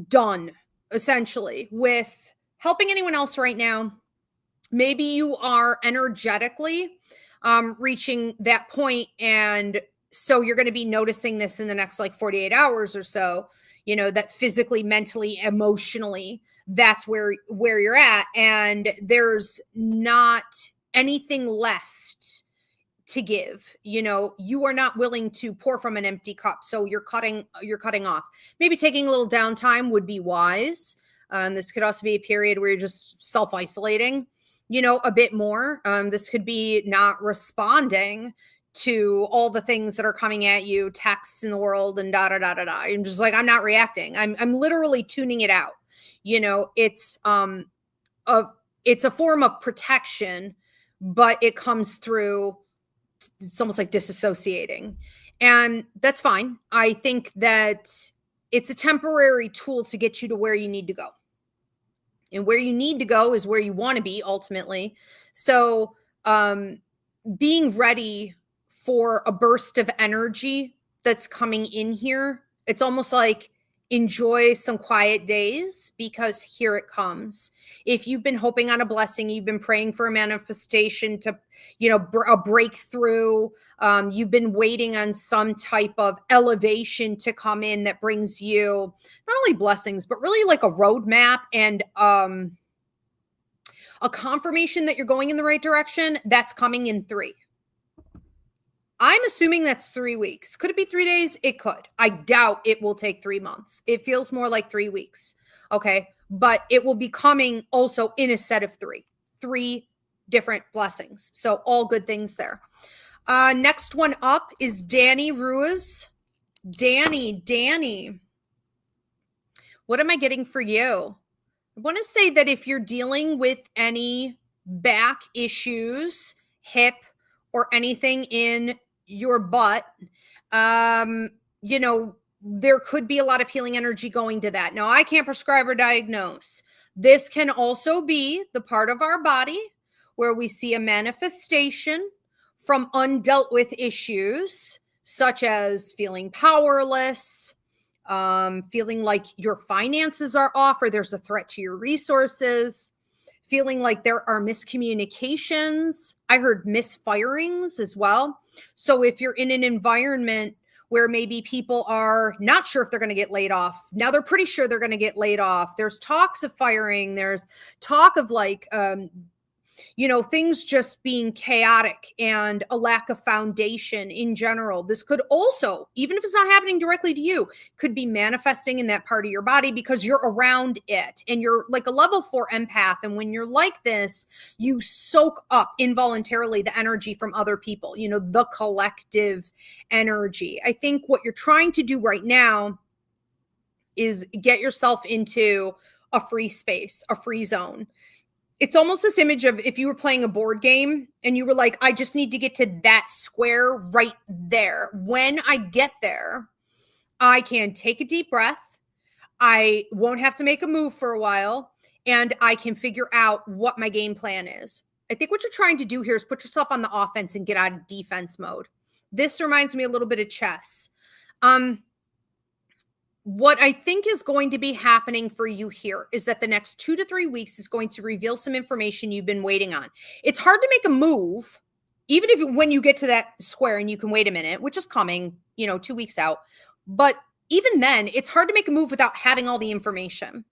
done, essentially, with helping anyone else right now. Maybe you are energetically reaching that point, and so you're going to be noticing this in the next like 48 hours or so, that physically, mentally, emotionally, that's where you're at, and there's not anything left to give. You are not willing to pour from an empty cup, so you're cutting off. Maybe taking a little downtime would be wise. This could also be a period where you're just self-isolating, a bit more. This could be not responding to all the things that are coming at you, texts in the world and da da da da da. I'm just like, I'm not reacting. I'm literally tuning it out. It's a form of protection, but it comes through. It's almost like disassociating, and that's fine. I think that it's a temporary tool to get you to where you need to go, and where you need to go is where you want to be ultimately. So, being ready for a burst of energy that's coming in here, it's almost like Enjoy some quiet days because here it comes. If you've been hoping on a blessing, you've been praying for a manifestation to, a breakthrough, you've been waiting on some type of elevation to come in that brings you not only blessings, but really like a roadmap and a confirmation that you're going in the right direction, that's coming in 3. I'm assuming that's 3 weeks. Could it be 3 days? It could. I doubt it will take 3 months. It feels more like 3 weeks. Okay. But it will be coming also in a set of 3 different blessings. So all good things there. Next one up is Danny Ruiz. Danny, what am I getting for you? I want to say that if you're dealing with any back issues, hip, or anything in your butt, there could be a lot of healing energy going to that. Now, I can't prescribe or diagnose. This can also be the part of our body where we see a manifestation from undealt with issues, such as feeling powerless, feeling like your finances are off or there's a threat to your resources, feeling like there are miscommunications. I heard misfirings as well. So if you're in an environment where maybe people are not sure if they're going to get laid off, now they're pretty sure they're going to get laid off. There's talks of firing. There's talk of things just being chaotic and a lack of foundation in general. This could also, even if it's not happening directly to you, could be manifesting in that part of your body because you're around it and you're like a level 4 empath. And when you're like this, you soak up involuntarily the energy from other people, the collective energy. I think what you're trying to do right now is get yourself into a free space, a free zone. It's almost this image of if you were playing a board game and you were like, I just need to get to that square right there. When I get there, I can take a deep breath. I won't have to make a move for a while, and I can figure out what my game plan is. I think what you're trying to do here is put yourself on the offense and get out of defense mode. This reminds me a little bit of chess. What I think is going to be happening for you here is that the next 2 to 3 weeks is going to reveal some information you've been waiting on. It's hard to make a move, even if when you get to that square and you can wait a minute, which is coming, 2 weeks out. But even then, it's hard to make a move without having all the information.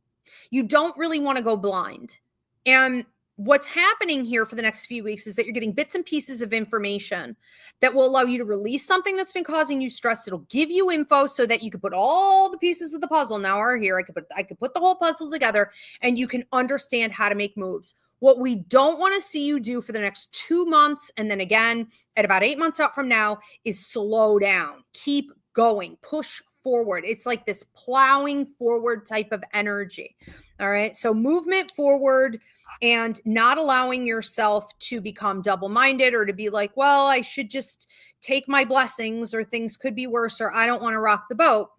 You don't really want to go blind. And what's happening here for the next few weeks is that you're getting bits and pieces of information that will allow you to release something that's been causing you stress. It'll give you info so that you can put all the pieces of the puzzle now are here. I could put the whole puzzle together and you can understand how to make moves. What we don't want to see you do for the next 2 months, and then again at about 8 months out from now, is slow down, keep going, push forward. It's like this plowing forward type of energy. All right. So movement forward, and not allowing yourself to become double-minded or to be like, well, I should just take my blessings or things could be worse or I don't want to rock the boat.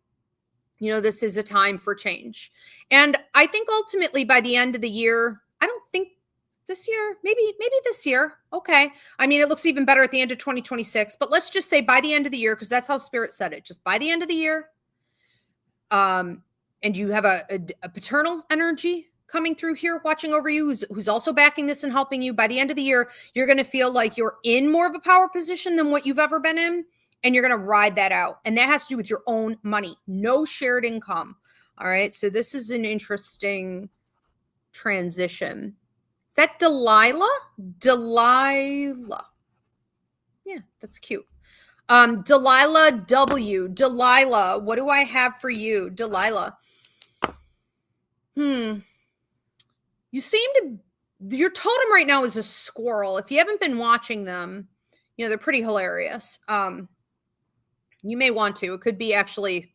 This is a time for change. And I think ultimately by the end of the year, I don't think this year, maybe this year. Okay. I mean, it looks even better at the end of 2026, but let's just say by the end of the year, because that's how Spirit said it, just by the end of the year. And you have a paternal energy coming through here, watching over you, who's also backing this and helping you. By the end of the year, you're going to feel like you're in more of a power position than what you've ever been in, and you're going to ride that out. And that has to do with your own money, no shared income. All right. So this is an interesting transition. Is that Delilah? Yeah, that's cute. Delilah W. Delilah, what do I have for you? Delilah. Your totem right now is a squirrel. If you haven't been watching them, they're pretty hilarious. You may want to. It could be actually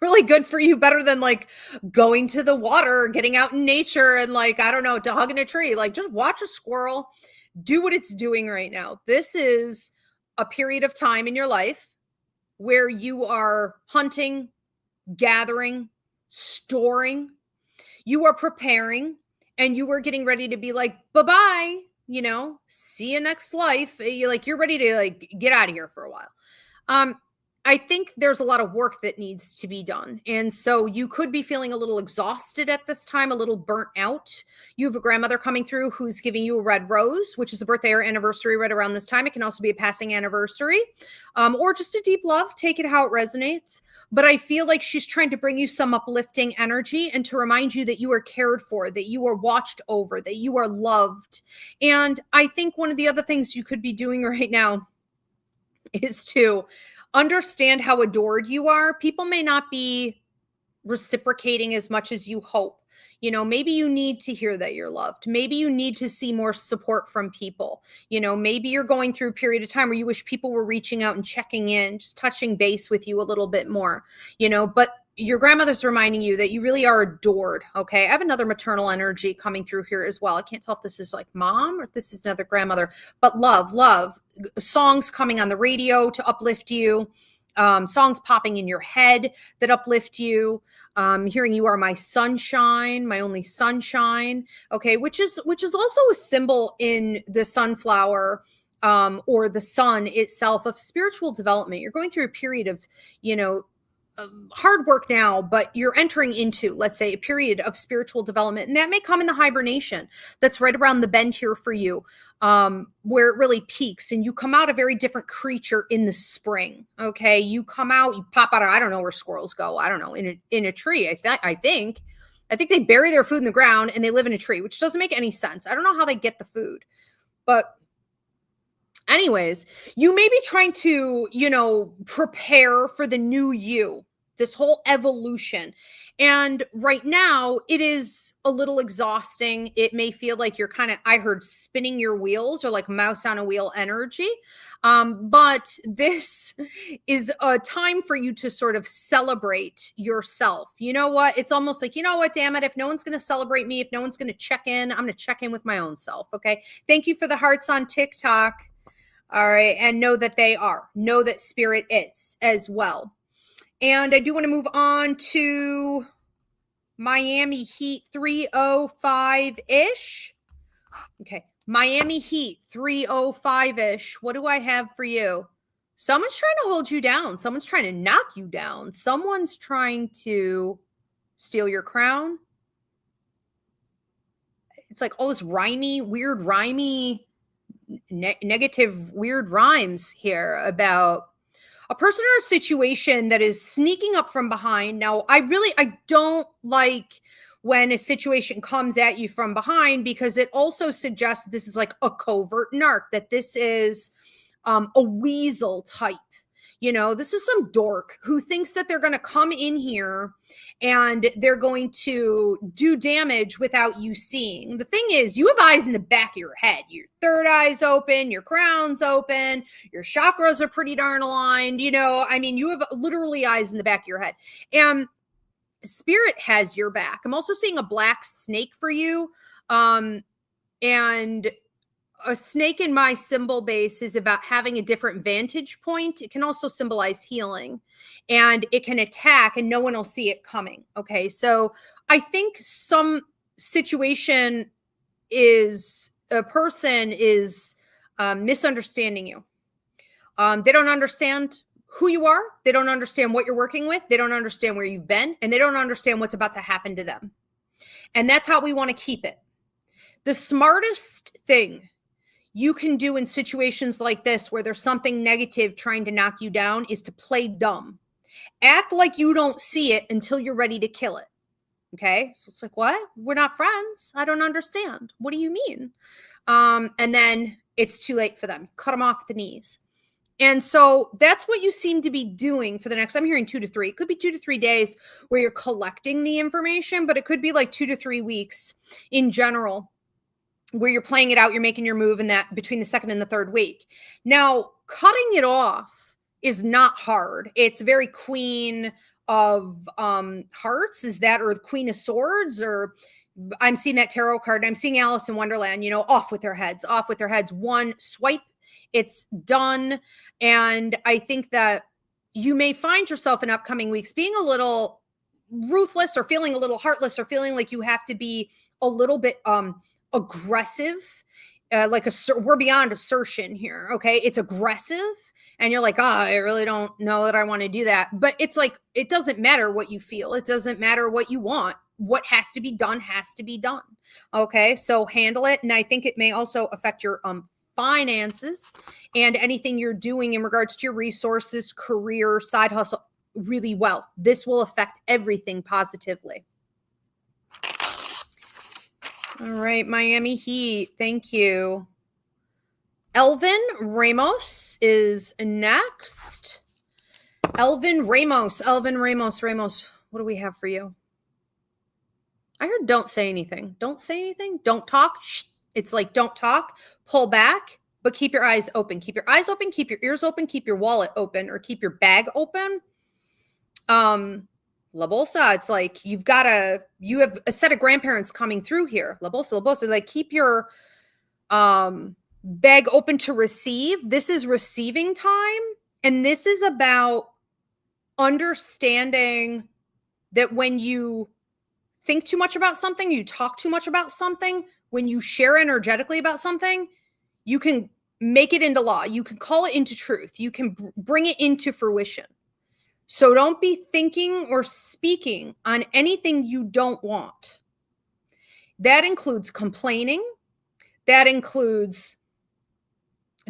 really good for you, better than like going to the water or getting out in nature and to hug in a tree. Like just watch a squirrel do what it's doing right now. This is a period of time in your life where you are hunting, gathering, storing. You are preparing and you are getting ready to be like, bye-bye, see you next life. You're ready to get out of here for a while. I think there's a lot of work that needs to be done. And so you could be feeling a little exhausted at this time, a little burnt out. You have a grandmother coming through who's giving you a red rose, which is a birthday or anniversary right around this time. It can also be a passing anniversary, or just a deep love. Take it how it resonates. But I feel like she's trying to bring you some uplifting energy and to remind you that you are cared for, that you are watched over, that you are loved. And I think one of the other things you could be doing right now is to understand how adored you are. People may not be reciprocating as much as you hope. Maybe you need to hear that you're loved. Maybe you need to see more support from people. Maybe you're going through a period of time where you wish people were reaching out and checking in, just touching base with you a little bit more, but your grandmother's reminding you that you really are adored. Okay. I have another maternal energy coming through here as well. I can't tell if this is like mom or if this is another grandmother, but love, songs coming on the radio to uplift you, songs popping in your head that uplift you, hearing you are my sunshine, my only sunshine. Okay. Which is also a symbol in the sunflower, or the sun itself, of spiritual development. You're going through a period of, hard work now, but you're entering into, let's say, a period of spiritual development. And that may come in the hibernation that's right around the bend here for you, where it really peaks, and you come out a very different creature in the spring. Okay. You come out, you pop out of, I don't know where squirrels go. I don't know, in a tree. I think they bury their food in the ground and they live in a tree, which doesn't make any sense. I don't know how they get the food, but anyways, you may be trying to, prepare for the new you, this whole evolution. And right now it is a little exhausting. It may feel like you're kind of, I heard, spinning your wheels, or like mouse on a wheel energy. But this is a time for you to sort of celebrate yourself. You know what? It's almost like, damn it, if no one's going to celebrate me, if no one's going to check in, I'm going to check in with my own self. Okay. Thank you for the hearts on TikTok. All right. And know that spirit is as well. And I do want to move on to Miami Heat 305-ish. Okay. Miami Heat 305-ish. What do I have for you? Someone's trying to hold you down. Someone's trying to knock you down. Someone's trying to steal your crown. It's like all this weird negative, weird rhymes here about a person or a situation that is sneaking up from behind. Now, I don't like when a situation comes at you from behind, because it also suggests this is like a covert narc, that this is a weasel type. This is some dork who thinks that they're going to come in here and they're going to do damage without you seeing. The thing is, you have eyes in the back of your head. Your third eye's open, your crown's open, your chakras are pretty darn aligned. You have literally eyes in the back of your head. And spirit has your back. I'm also seeing a black snake for you. And a snake in my symbol base is about having a different vantage point. It can also symbolize healing, and it can attack and no one will see it coming. Okay. So I think some situation is a person is misunderstanding you. They don't understand who you are. They don't understand what you're working with. They don't understand where you've been, and they don't understand what's about to happen to them. And that's how we want to keep it. The smartest thing you can do in situations like this, where there's something negative trying to knock you down, is to play dumb. Act like you don't see it until you're ready to kill it. Okay. So it's like, what? We're not friends. I don't understand. What do you mean? And then it's too late for them. Cut them off at the knees. And so that's what you seem to be doing for the next, I'm hearing 2 to 3. It could be 2 to 3 days where you're collecting the information, but it could be like 2 to 3 weeks in general, where you're playing it out, you're making your move in that between the second and the third week. Now, cutting it off is not hard. It's very Queen of Hearts, is that, or the Queen of Swords, or I'm seeing that tarot card. And I'm seeing Alice in Wonderland, off with their heads, one swipe, it's done. And I think that you may find yourself in upcoming weeks being a little ruthless, or feeling a little heartless, or feeling like you have to be a little bit aggressive we're beyond assertion here. Okay. It's aggressive. And you're like, I really don't know that I want to do that. But it's like, it doesn't matter what you feel. It doesn't matter what you want. What has to be done has to be done. Okay. So handle it. And I think it may also affect your finances and anything you're doing in regards to your resources, career, side hustle really well. This will affect everything positively. All right. Miami Heat. Thank you. Elvin Ramos is next. Elvin Ramos. What do we have for you? I heard don't say anything. Don't say anything. Don't talk. Shh. It's like don't talk. Pull back, but keep your eyes open. Keep your eyes open. Keep your ears open. Keep your wallet open, or keep your bag open. La Bolsa, it's like you have a set of grandparents coming through here. La Bolsa, like keep your bag open to receive. This is receiving time. And this is about understanding that when you think too much about something, you talk too much about something, when you share energetically about something, you can make it into law. You can call it into truth. You can bring it into fruition. So don't be thinking or speaking on anything you don't want. That includes complaining. That includes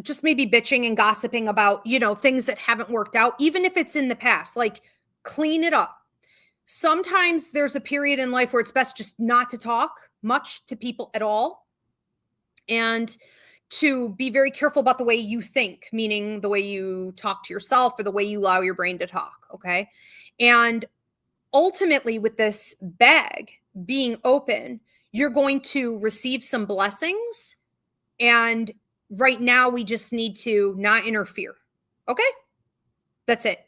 just maybe bitching and gossiping about, things that haven't worked out, even if it's in the past. Like, clean it up. Sometimes there's a period in life where it's best just not to talk much to people at all, and to be very careful about the way you think, meaning the way you talk to yourself or the way you allow your brain to talk, okay? And ultimately, with this bag being open, you're going to receive some blessings, and right now we just need to not interfere, okay? That's it.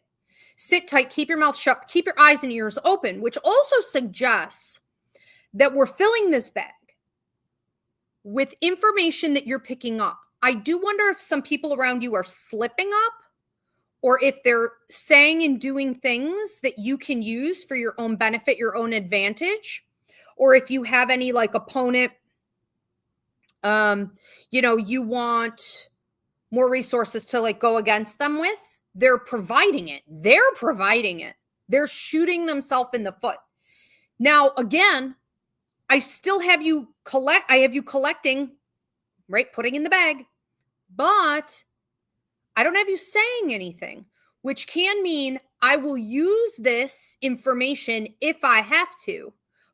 Sit tight, keep your mouth shut, keep your eyes and ears open, which also suggests that we're filling this bag with information that you're picking up. I do wonder if some people around you are slipping up, or if they're saying and doing things that you can use for your own benefit, your own advantage, or if you have any like opponent, you want more resources to like go against them with. They're providing it. They're shooting themselves in the foot. Now, again, I still have you collecting, right? Putting in the bag, but I don't have you saying anything, which can mean I will use this information if I have to,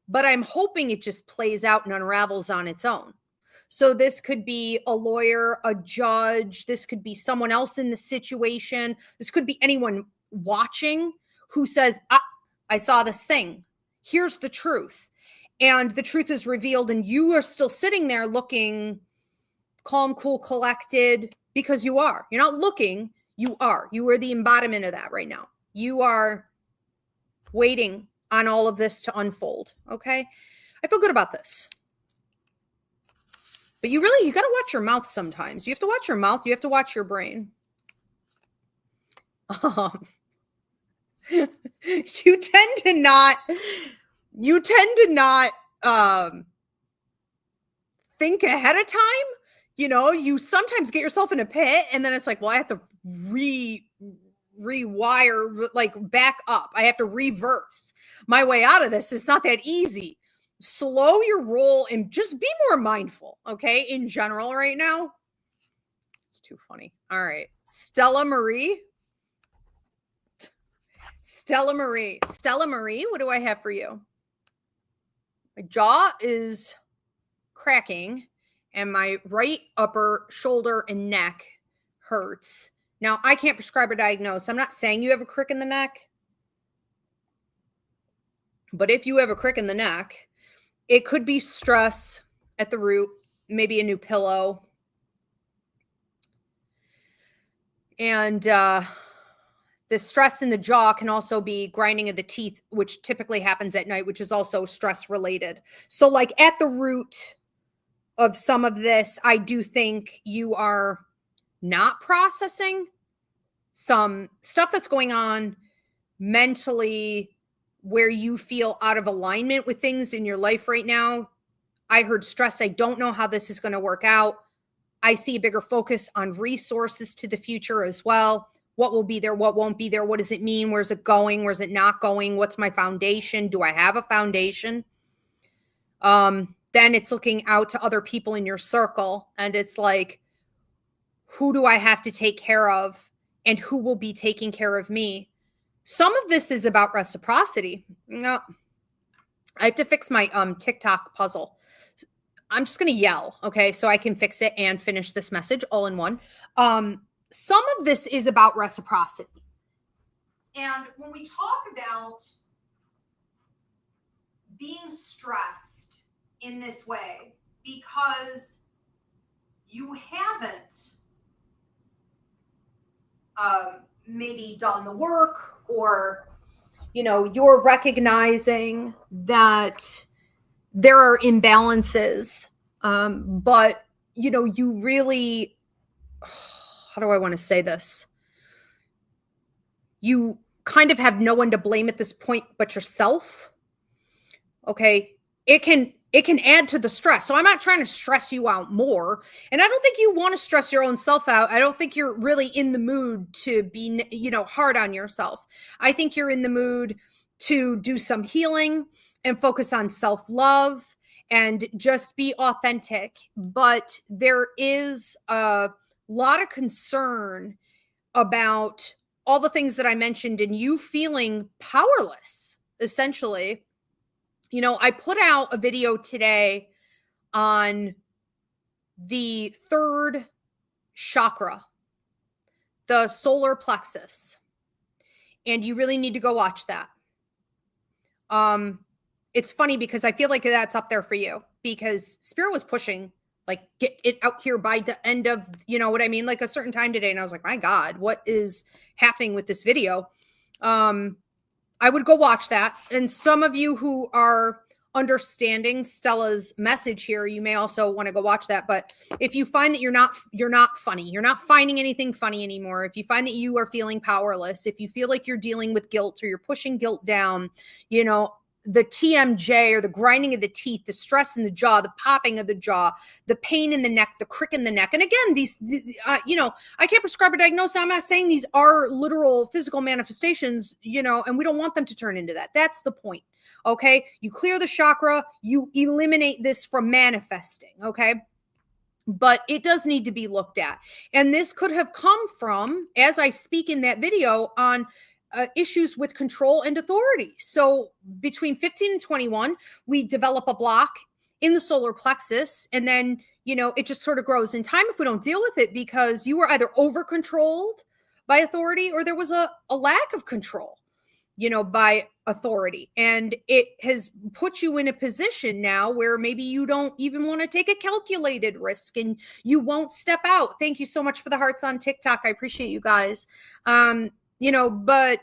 but I'm hoping it just plays out and unravels on its own. So this could be a lawyer, a judge. This could be someone else in the situation. This could be anyone watching who says, I saw this thing. Here's the truth. And the truth is revealed, and you are still sitting there looking calm, cool, collected, because you are. You're not looking, you are. You are the embodiment of that right now. You are waiting on all of this to unfold, okay? I feel good about this. But you got to watch your mouth sometimes. You have to watch your mouth. You have to watch your brain. You tend to not think ahead of time. You sometimes get yourself in a pit, and then it's like, well, I have to rewire, like back up. I have to reverse my way out of this. It's not that easy. Slow your roll and just be more mindful, okay? In general right now. It's too funny. All right. Stella Marie, what do I have for you? My jaw is cracking and my right upper shoulder and neck hurts. Now, I can't prescribe or diagnose. I'm not saying you have a crick in the neck. But if you have a crick in the neck, it could be stress at the root, maybe a new pillow. And the stress in the jaw can also be grinding of the teeth, which typically happens at night, which is also stress related. So like at the root of some of this, I do think you are not processing some stuff that's going on mentally, where you feel out of alignment with things in your life right now. I heard stress. I don't know how this is going to work out. I see a bigger focus on resources to the future as well. What will be there? What won't be there? What does it mean? Where's it going? Where's it not going? What's my foundation? Do I have a foundation? Then it's looking out to other people in your circle. And it's like, who do I have to take care of? And who will be taking care of me? Some of this is about reciprocity. No, I have to fix my TikTok puzzle. I'm just going to yell, okay, so I can fix it and finish this message all in one. Some of this is about reciprocity. And when we talk about being stressed in this way because you haven't maybe done the work, or, you know, you're recognizing that there are imbalances, but, you know, you really, how do I want to say this? You kind of have no one to blame at this point but yourself. Okay. It can add to the stress. So I'm not trying to stress you out more. And I don't think you want to stress your own self out. I don't think you're really in the mood to be, you know, hard on yourself. I think you're in the mood to do some healing and focus on self-love and just be authentic. But there is a lot of concern about all the things that I mentioned and you feeling powerless, essentially. You know, I put out a video today on the third chakra, the solar plexus, and you really need to go watch that. It's funny because I feel like that's up there for you, because Spirit was pushing, like, get it out here by the end of, you know what I mean, like a certain time today. And I was like, my God, what is happening with this video? I would go watch that. And some of you who are understanding Stella's message here, you may also want to go watch that. But if you find that you're not funny, you're not finding anything funny anymore, if you find that you are feeling powerless, if you feel like you're dealing with guilt or you're pushing guilt down, you know, the TMJ, or the grinding of the teeth, the stress in the jaw, the popping of the jaw, the pain in the neck, the crick in the neck. And again, these, you know, I can't prescribe a diagnosis. I'm not saying these are literal physical manifestations, you know, and we don't want them to turn into that. That's the point. Okay. You clear the chakra, you eliminate this from manifesting. Okay. But it does need to be looked at. And this could have come from, as I speak in that video, on issues with control and authority. So between 15 and 21, we develop a block in the solar plexus, and then, you know, it just sort of grows in time if we don't deal with it, because you were either over controlled by authority or there was a lack of control, you know, by authority. And it has put you in a position now where maybe you don't even want to take a calculated risk and you won't step out. Thank you so much for the hearts on TikTok. I appreciate you guys. You know, but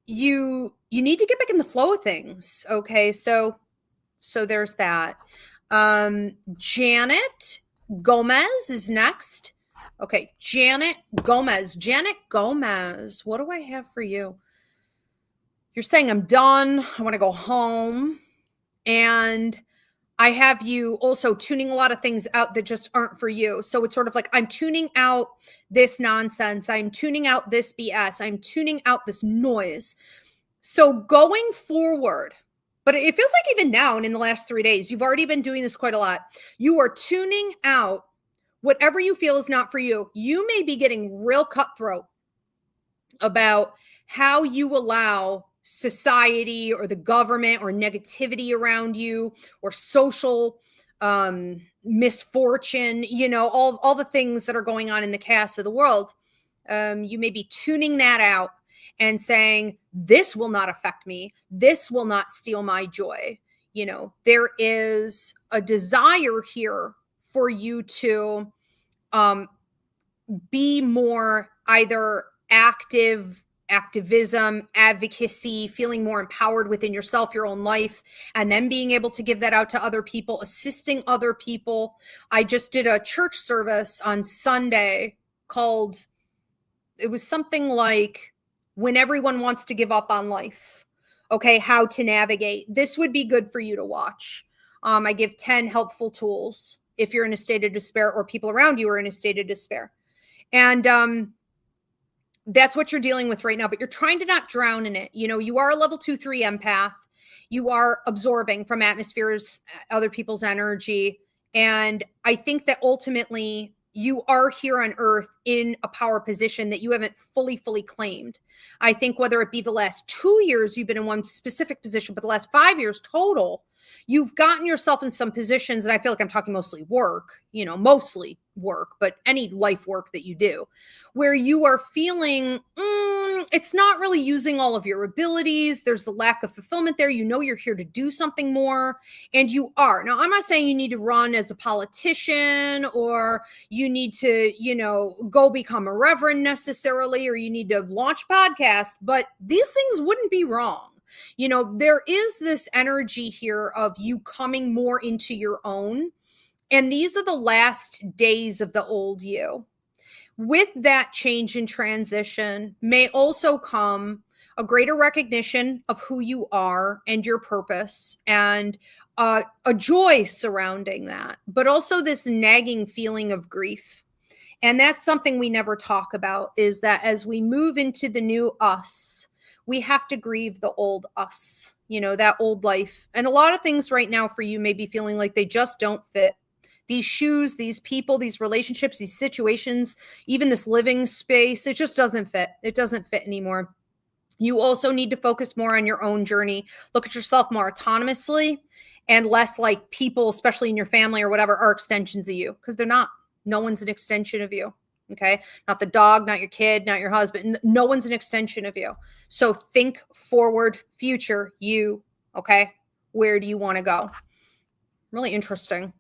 you need to get back in the flow of things. Okay. So there's that. Janet Gomez is next. Okay. Janet Gomez, what do I have for you? You're saying I'm done. I want to go home. And I have you also tuning a lot of things out that just aren't for you. So it's sort of like, I'm tuning out this nonsense. I'm tuning out this BS. I'm tuning out this noise. So going forward, but it feels like even now and in the last 3 days, you've already been doing this quite a lot. You are tuning out whatever you feel is not for you. You may be getting real cutthroat about how you allow society or the government or negativity around you or social misfortune, you know, all the things that are going on in the chaos of the world. You may be tuning that out and saying, this will not affect me. This will not steal my joy. You know, there is a desire here for you to be more either activism, advocacy, feeling more empowered within yourself, your own life, and then being able to give that out to other people, assisting other people. I just did a church service on Sunday called, it was something like, when everyone wants to give up on life. Okay, how to navigate. This would be good for you to watch. I give 10 helpful tools if you're in a state of despair, or people around you are in a state of despair. And that's what you're dealing with right now, but you're trying to not drown in it. You are a level 2-3 empath. You are absorbing from atmospheres, other people's energy. And I think that ultimately you are here on earth in a power position that you haven't fully claimed. I think whether it be the last 2 years, you've been in one specific position, but the last 5 years total, you've gotten yourself in some positions. And I feel like I'm talking mostly work, but any life work that you do, where you are feeling it's not really using all of your abilities. There's the lack of fulfillment there. You're here to do something more, and you are. Now, I'm not saying you need to run as a politician, or you need to, go become a reverend necessarily, or you need to launch a podcast, but these things wouldn't be wrong. There is this energy here of you coming more into your own. And these are the last days of the old you. With that change and transition may also come a greater recognition of who you are and your purpose, and a joy surrounding that, but also this nagging feeling of grief. And that's something we never talk about, is that as we move into the new us, we have to grieve the old us, that old life. And a lot of things right now for you may be feeling like they just don't fit. These shoes, these people, these relationships, these situations, even this living space, it just doesn't fit. It doesn't fit anymore. You also need to focus more on your own journey. Look at yourself more autonomously, and less like people, especially in your family or whatever, are extensions of you, because they're not. No one's an extension of you. Okay. Not the dog, not your kid, not your husband. No one's an extension of you. So think forward, future you. Okay. Where do you want to go? Really interesting.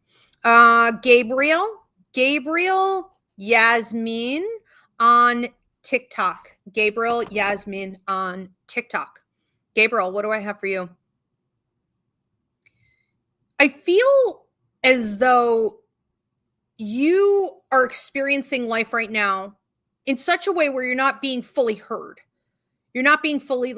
Gabriel Yasmin on TikTok. Gabriel Yasmin on TikTok. Gabriel, what do I have for you? I feel as though you are experiencing life right now in such a way where you're not being fully heard. You're not being fully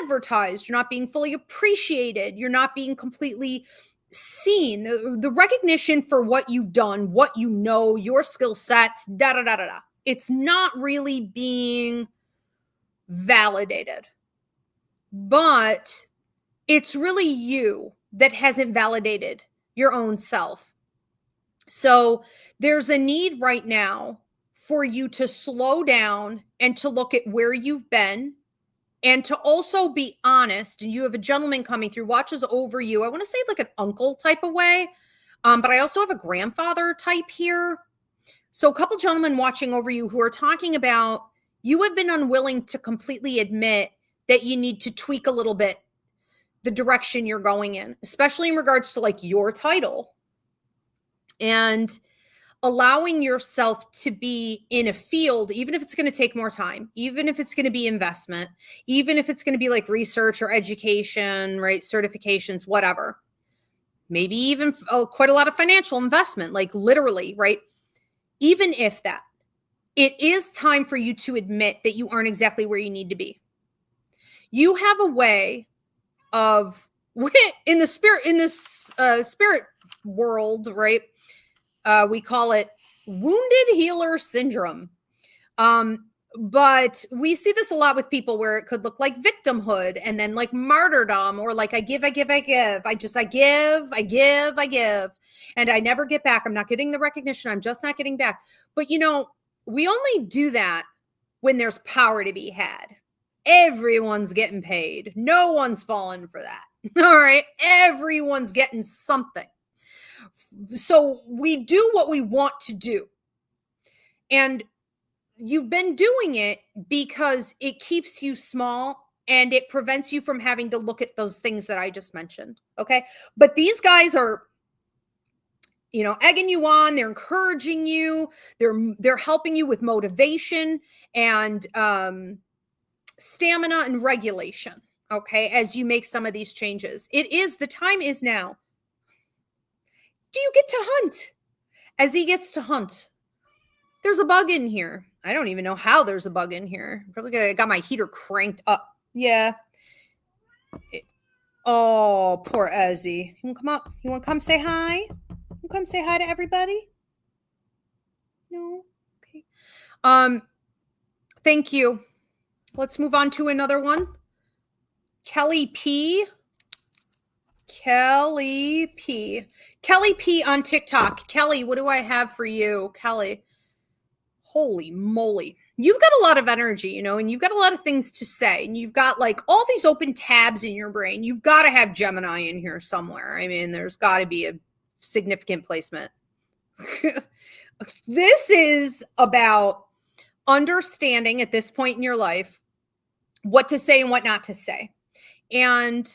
advertised. You're not being fully appreciated. You're not being completely seen. The recognition for what you've done, what your skill sets, it's not really being validated. But it's really you that hasn't validated your own self. So there's a need right now for you to slow down and to look at where you've been, and to also be honest. And you have a gentleman coming through, watches over you. I want to say like an uncle type of way. But I also have a grandfather type here. So a couple gentlemen watching over you who are talking about, you have been unwilling to completely admit that you need to tweak a little bit the direction you're going in, especially in regards to your title, and allowing yourself to be in a field, even if it's going to take more time, even if it's going to be investment, even if it's going to be research or education, right? Certifications, whatever. Maybe even quite a lot of financial investment, literally, right? Even if that, it is time for you to admit that you aren't exactly where you need to be. You have a way of, in this spirit world, right? We call it wounded healer syndrome. But we see this a lot with people where it could look like victimhood, and then martyrdom, or I give. I give, and I never get back. I'm not getting the recognition. I'm just not getting back. But we only do that when there's power to be had. Everyone's getting paid. No one's falling for that. All right. Everyone's getting something. So we do what we want to do. And you've been doing it because it keeps you small, and it prevents you from having to look at those things that I just mentioned. Okay. But these guys are, egging you on. They're encouraging you. They're helping you with motivation and stamina and regulation. Okay. As you make some of these changes, the time is now. Do you get to hunt? As he gets to hunt, there's a bug in here. I don't even know how there's a bug in here. Probably got my heater cranked up. Yeah. Oh, poor Ezzy. You want to come up? You want to come say hi? You come say hi to everybody? No? Okay. Thank you. Let's move on to another one. Kelly P. Kelly P. Kelly P on TikTok. Kelly, what do I have for you? Kelly. Holy moly. You've got a lot of energy, you know, and you've got a lot of things to say. And you've got like all these open tabs in your brain. You've got to have Gemini in here somewhere. I mean, there's got to be a significant placement. This is about understanding at this point in your life what to say and what not to say. And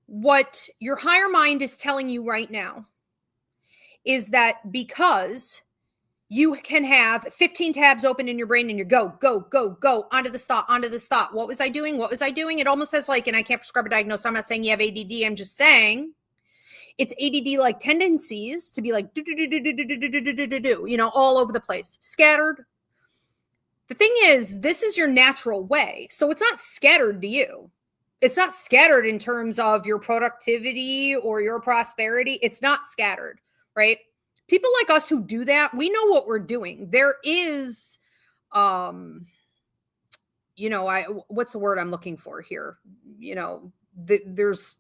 what your higher mind is telling you right now is that because you can have 15 tabs open in your brain and you go onto this thought. What was I doing? It almost says like, and I can't prescribe a diagnosis. I'm not saying you have ADD. I'm just saying it's ADD like tendencies to be like, you know, all over the place, scattered. The thing is, this is your natural way. So it's not scattered to you. It's not scattered in terms of your productivity or your prosperity. It's not scattered, right? People like us who do that, we know what we're doing. There is, you know, what's the word I'm looking for here? You know, there's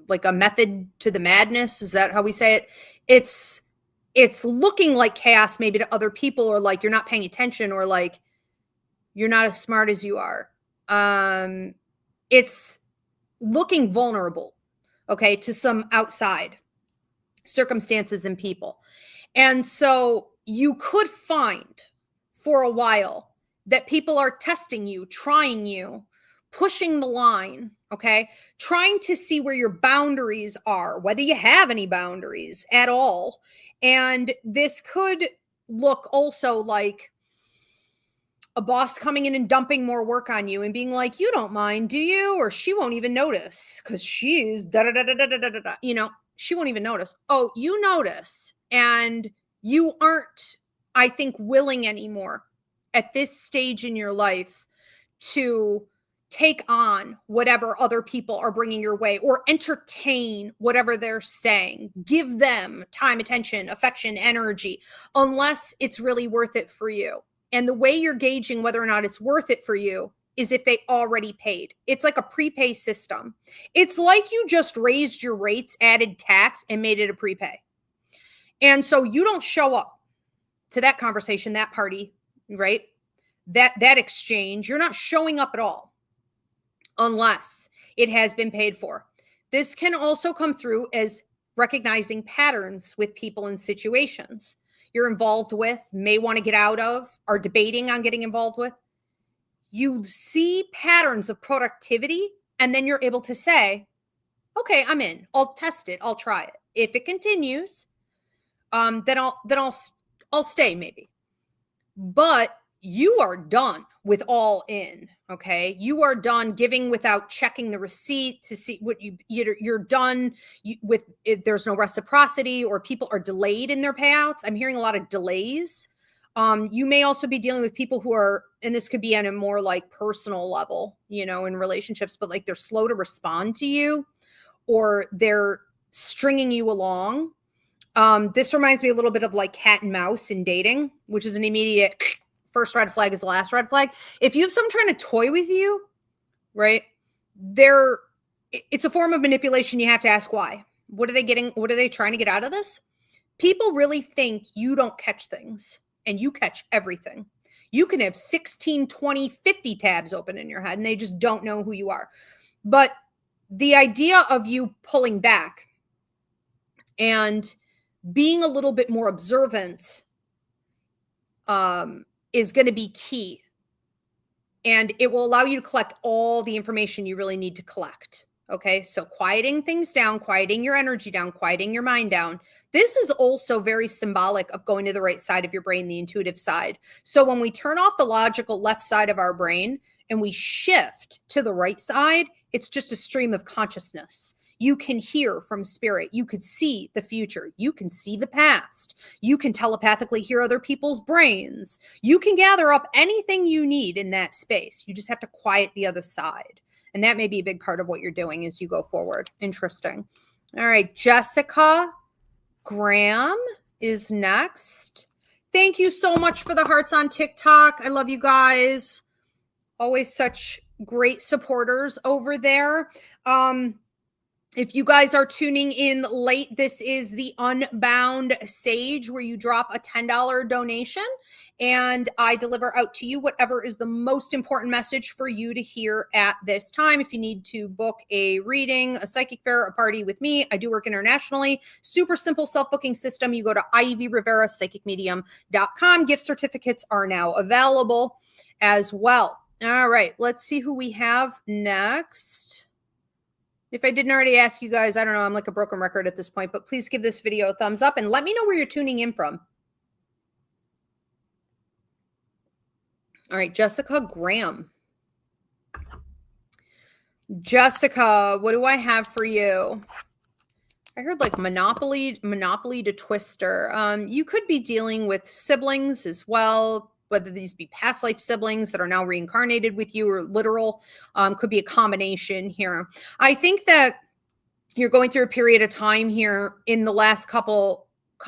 like a method to the madness. Is that how we say it? It's looking like chaos maybe to other people, or like you're not paying attention, or like you're not as smart as you are. It's looking vulnerable, okay, to some outside circumstances and people. And so you could find for a while that people are testing you, trying you, pushing the line, okay, trying to see where your boundaries are, whether you have any boundaries at all. And this could look also like a boss coming in and dumping more work on you and being like, you don't mind, do you? Or she won't even notice because she's da-da-da-da-da-da-da-da. You know, she won't even notice. Oh, you notice. And you aren't, I think, willing anymore at this stage in your life to take on whatever other people are bringing your way or entertain whatever they're saying. Give them time, attention, affection, energy, unless it's really worth it for you. And the way you're gauging whether or not it's worth it for you is if they already paid. It's like a prepay system. It's like you just raised your rates, added tax, and made it a prepay. And so you don't show up to that conversation, that party, right? That exchange. You're not showing up at all unless it has been paid for. This can also come through as recognizing patterns with people and situations you're involved with, may want to get out of, are debating on getting involved with. You see patterns of productivity, and then you're able to say, okay, I'm in. I'll test it. I'll try it. If it continues, then I'll stay maybe. But you are done with all in, okay? You are done giving without checking the receipt to see what you're done with. There's no reciprocity, or people are delayed in their payouts. I'm hearing a lot of delays. You may also be dealing with people who are, and this could be on a more like personal level, you know, in relationships, but like they're slow to respond to you, or they're stringing you along. This reminds me a little bit of like cat and mouse in dating, which is an immediate first red flag is the last red flag. If you have someone trying to toy with you, right, it's a form of manipulation. You have to ask why. What are they getting? What are they trying to get out of this? People really think you don't catch things, and you catch everything. You can have 16, 20, 50 tabs open in your head, and they just don't know who you are. But the idea of you pulling back and being a little bit more observant is going to be key. And it will allow you to collect all the information you really need to collect. Okay, so quieting things down, quieting your energy down, quieting your mind down. This is also very symbolic of going to the right side of your brain, the intuitive side. So when we turn off the logical left side of our brain and we shift to the right side, it's just a stream of consciousness. You can hear from spirit. You could see the future. You can see the past. You can telepathically hear other people's brains. You can gather up anything you need in that space. You just have to quiet the other side. And that may be a big part of what you're doing as you go forward. Interesting. All right, Jessica Graham is next. Thank you so much for the hearts on TikTok. I love you guys. Always such great supporters over there. If you guys are tuning in late, this is the Unbound Sage, where you drop a $10 donation and I deliver out to you whatever is the most important message for you to hear at this time. If you need to book a reading, a psychic fair, a party with me, I do work internationally. Super simple self-booking system. You go to Ivy Rivera Psychic Medium.com. Gift certificates are now available as well. All right, let's see who we have next. If I didn't already ask you guys, I don't know, I'm like a broken record at this point, but please give this video a thumbs up and let me know where you're tuning in from. All right, Jessica Graham. Jessica, what do I have for you? I heard like Monopoly to Twister. You could be dealing with siblings as well, whether these be past life siblings that are now reincarnated with you or literal, could be a combination here. I think that you're going through a period of time here in the last couple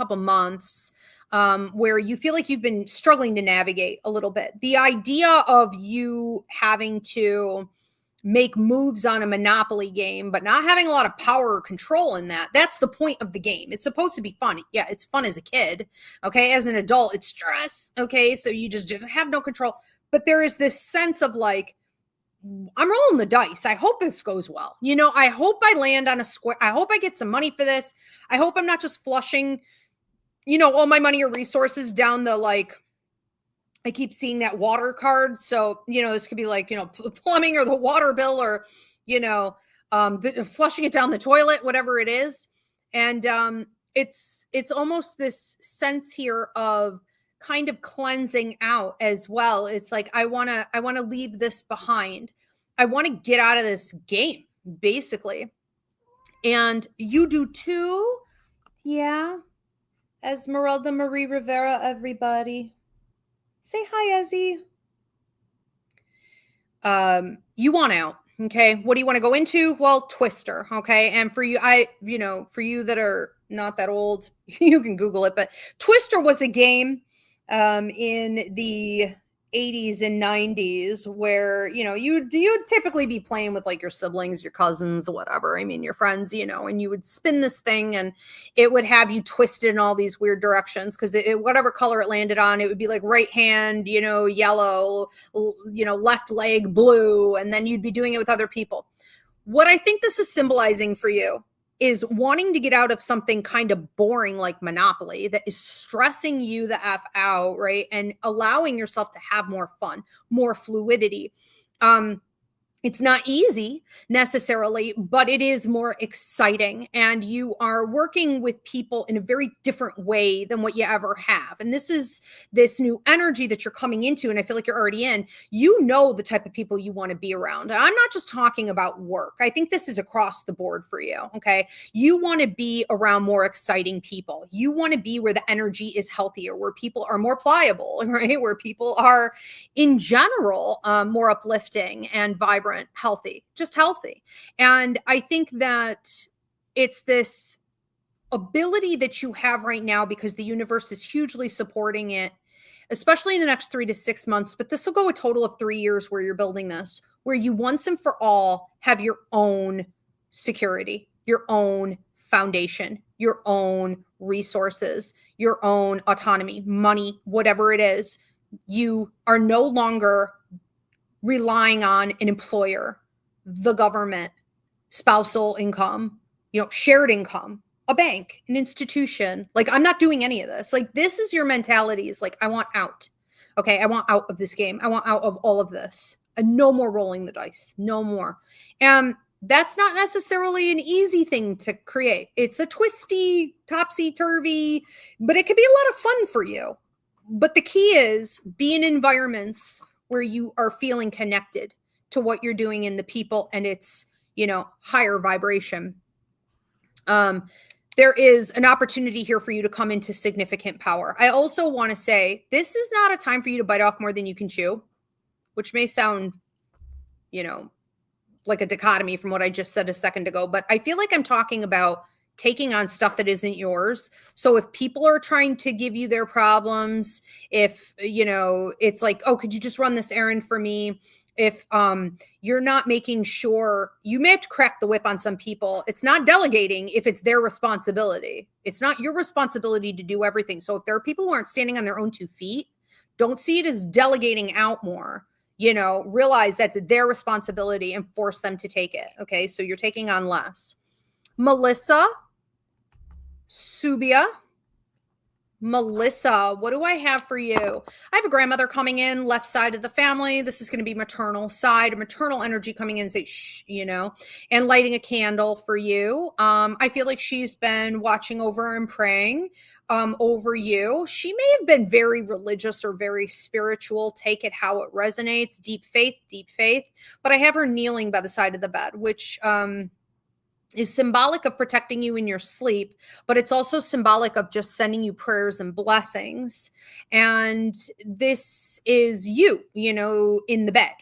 months where you feel like you've been struggling to navigate a little bit. The idea of you having to make moves on a Monopoly game, but not having a lot of power or control in that. That's the point of the game. It's supposed to be fun. Yeah, it's fun as a kid. Okay. As an adult, it's stress. Okay. So you just have no control. But there is this sense of like, I'm rolling the dice. I hope this goes well. You know, I hope I land on a square. I hope I get some money for this. I hope I'm not just flushing, you know, all my money or resources down the, like, I keep seeing that water card. So, you know, this could be like, you know, plumbing or the water bill or, you know, flushing it down the toilet, whatever it is. And it's almost this sense here of kind of cleansing out as well. It's like, I want to leave this behind. I want to get out of this game, basically. And you do too. Yeah. Esmeralda Marie Rivera, everybody. Say hi, Ezzy. You want out. Okay. What do you want to go into? Well, Twister. Okay. And for you, for you that are not that old, you can Google it, but Twister was a game in the 80s and 90s where, you know, you'd typically be playing with like your siblings, your cousins, whatever. I mean, your friends, you know, and you would spin this thing and it would have you twisted in all these weird directions because whatever color it landed on, it would be like right hand, you know, yellow, you know, left leg blue, and then you'd be doing it with other people. What I think this is symbolizing for you is wanting to get out of something kind of boring like Monopoly that is stressing you the F out, right? And allowing yourself to have more fun, more fluidity. It's not easy necessarily, but it is more exciting. And you are working with people in a very different way than what you ever have. And this is this new energy that you're coming into. And I feel like you're already in, you know, the type of people you want to be around. And I'm not just talking about work. I think this is across the board for you. Okay. You want to be around more exciting people. You want to be where the energy is healthier, where people are more pliable, right? Where people are in general more uplifting and vibrant. Healthy, just healthy. And I think that it's this ability that you have right now because the universe is hugely supporting it, especially in the next 3 to 6 months. But this will go a total of 3 years where you're building this, where you once and for all have your own security, your own foundation, your own resources, your own autonomy, money, whatever it is. You are no longer relying on an employer, the government, spousal income, you know, shared income, a bank, an institution. Like, I'm not doing any of this. Like, this is your mentality, is like, I want out. Okay. I want out of this game. I want out of all of this. And no more rolling the dice. No more. And that's not necessarily an easy thing to create. It's a twisty, topsy-turvy, but it could be a lot of fun for you. But the key is be in environments where you are feeling connected to what you're doing in the people, and it's, you know, higher vibration. There is an opportunity here for you to come into significant power. I also want to say, this is not a time for you to bite off more than you can chew, which may sound, you know, like a dichotomy from what I just said a second ago, but I feel like I'm talking about taking on stuff that isn't yours. So if people are trying to give you their problems, if, it's like, oh, could you just run this errand for me? If you're not making sure, you may have to crack the whip on some people. It's not delegating if it's their responsibility. It's not your responsibility to do everything. So if there are people who aren't standing on their own 2 feet, don't see it as delegating out more. Realize that's their responsibility and force them to take it. Okay, so you're taking on less. Melissa, Subia. Melissa, what do I have for you? I have a grandmother coming in, left side of the family. This is going to be maternal side, maternal energy coming in and say, shh, and lighting a candle for you. I feel like she's been watching over and praying over you. She may have been very religious or very spiritual. Take it how it resonates. Deep faith. But I have her kneeling by the side of the bed, which is symbolic of protecting you in your sleep, but it's also symbolic of just sending you prayers and blessings. And this is you, in the bed.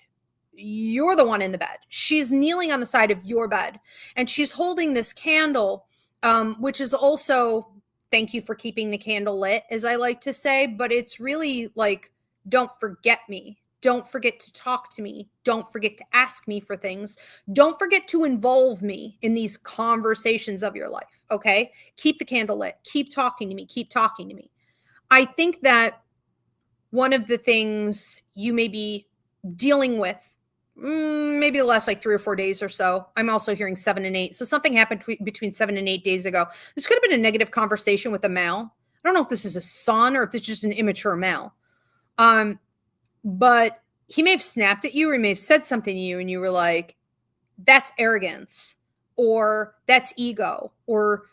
You're the one in the bed. She's kneeling on the side of your bed, and she's holding this candle, which is also, thank you for keeping the candle lit, as I like to say, but it's really like, don't forget me. Don't forget to talk to me. Don't forget to ask me for things. Don't forget to involve me in these conversations of your life, okay? Keep the candle lit. Keep talking to me. Keep talking to me. I think that one of the things you may be dealing with, maybe the last 3 or 4 days or so, I'm also hearing 7 and 8. So something happened between 7 and 8 days ago. This could have been a negative conversation with a male. I don't know if this is a son or if this is just an immature male. But he may have snapped at you, or he may have said something to you and you were like, that's arrogance, or that's ego, or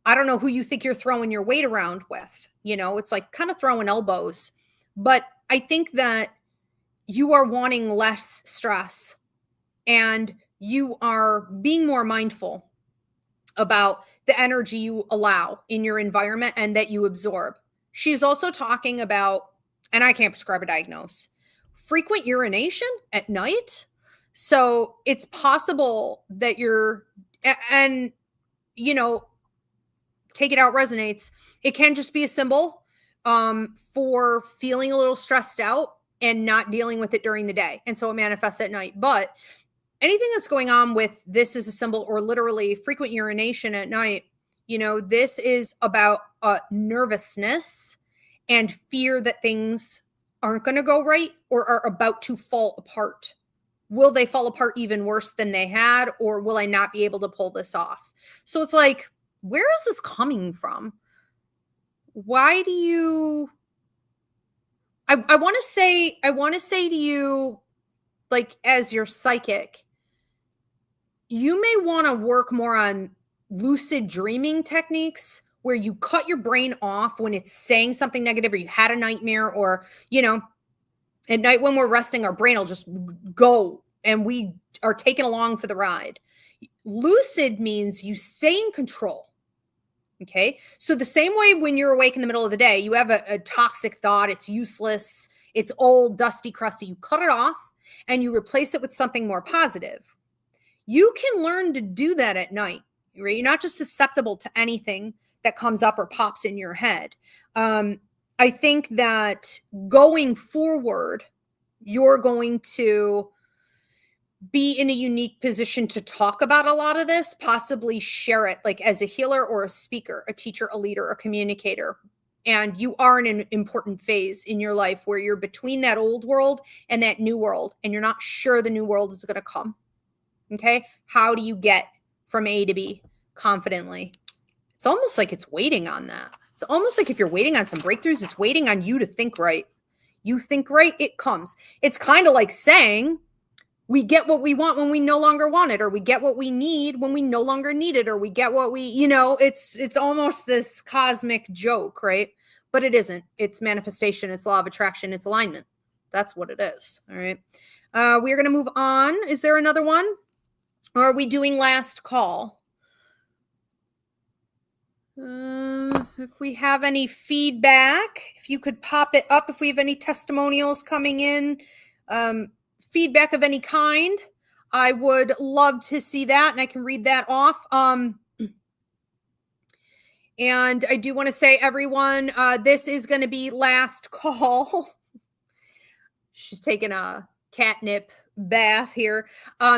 I don't know who you think you're throwing your weight around with. It's like kind of throwing elbows. But I think that you are wanting less stress and you are being more mindful about the energy you allow in your environment and that you absorb. She's also talking about, and I can't prescribe a diagnosis, frequent urination at night. So it's possible that and take it out resonates. It can just be a symbol for feeling a little stressed out and not dealing with it during the day. And so it manifests at night. But anything that's going on with this is a symbol, or literally frequent urination at night, this is about nervousness and fear that things aren't going to go right or are about to fall apart. Will they fall apart even worse than they had, or will I not be able to pull this off? So it's like, where is this coming from? Why do you, I want to say to you, like, as your psychic, you may want to work more on lucid dreaming techniques, where you cut your brain off when it's saying something negative, or you had a nightmare, or, at night when we're resting, our brain will just go and we are taken along for the ride. Lucid means you stay in control. Okay. So the same way when you're awake in the middle of the day, you have a toxic thought, it's useless, it's old, dusty, crusty. You cut it off and you replace it with something more positive. You can learn to do that at night, right? You're not just susceptible to anything that comes up or pops in your head. I think that going forward, you're going to be in a unique position to talk about a lot of this, possibly share it, like as a healer or a speaker, a teacher, a leader, a communicator. And you are in an important phase in your life where you're between that old world and that new world, and you're not sure the new world is going to come. Okay. How do you get from A to B confidently? It's almost like it's waiting on that. It's almost like if you're waiting on some breakthroughs, it's waiting on you to think right. You think right, it comes. It's kind of like saying we get what we want when we no longer want it, or we get what we need when we no longer need it, or we get what we, it's almost this cosmic joke, right? But it isn't. It's manifestation. It's law of attraction. It's alignment. That's what it is. All right. We're going to move on. Is there another one? Or are we doing last call? If we have any feedback, if you could pop it up, if we have any testimonials coming in, feedback of any kind, I would love to see that, and I can read that off. And I do want to say, everyone, this is going to be last call. She's taking a catnip bath here.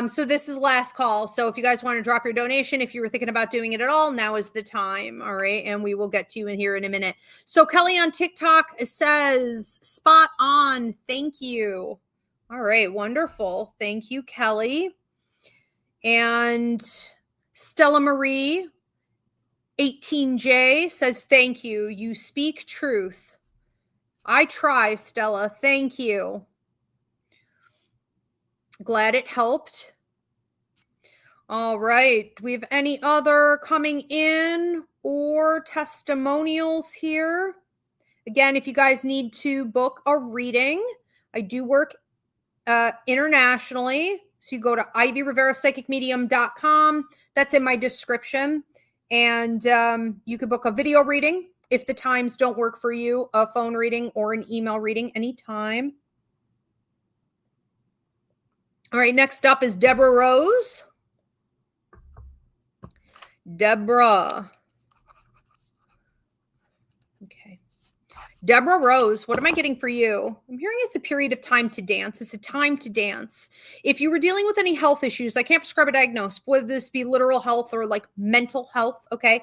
So this is last call. So if you guys want to drop your donation, if you were thinking about doing it at all, now is the time. All right. And we will get to you in here in a minute. So Kelly on TikTok says, spot on. Thank you. All right. Wonderful. Thank you, Kelly. And Stella Marie 18J says, thank you. You speak truth. I try, Stella. Thank you. Glad it helped. All right. Do we have any other coming in or testimonials here? Again, if you guys need to book a reading, I do work internationally. So you go to ivyrivera.psychicmedium.com. That's in my description. And you can book a video reading if the times don't work for you, a phone reading or an email reading anytime. All right, next up is Deborah Rose. Deborah. Okay. Deborah Rose, what am I getting for you? I'm hearing it's a period of time to dance. It's a time to dance. If you were dealing with any health issues, I can't prescribe a diagnosis, whether this be literal health or like mental health, okay?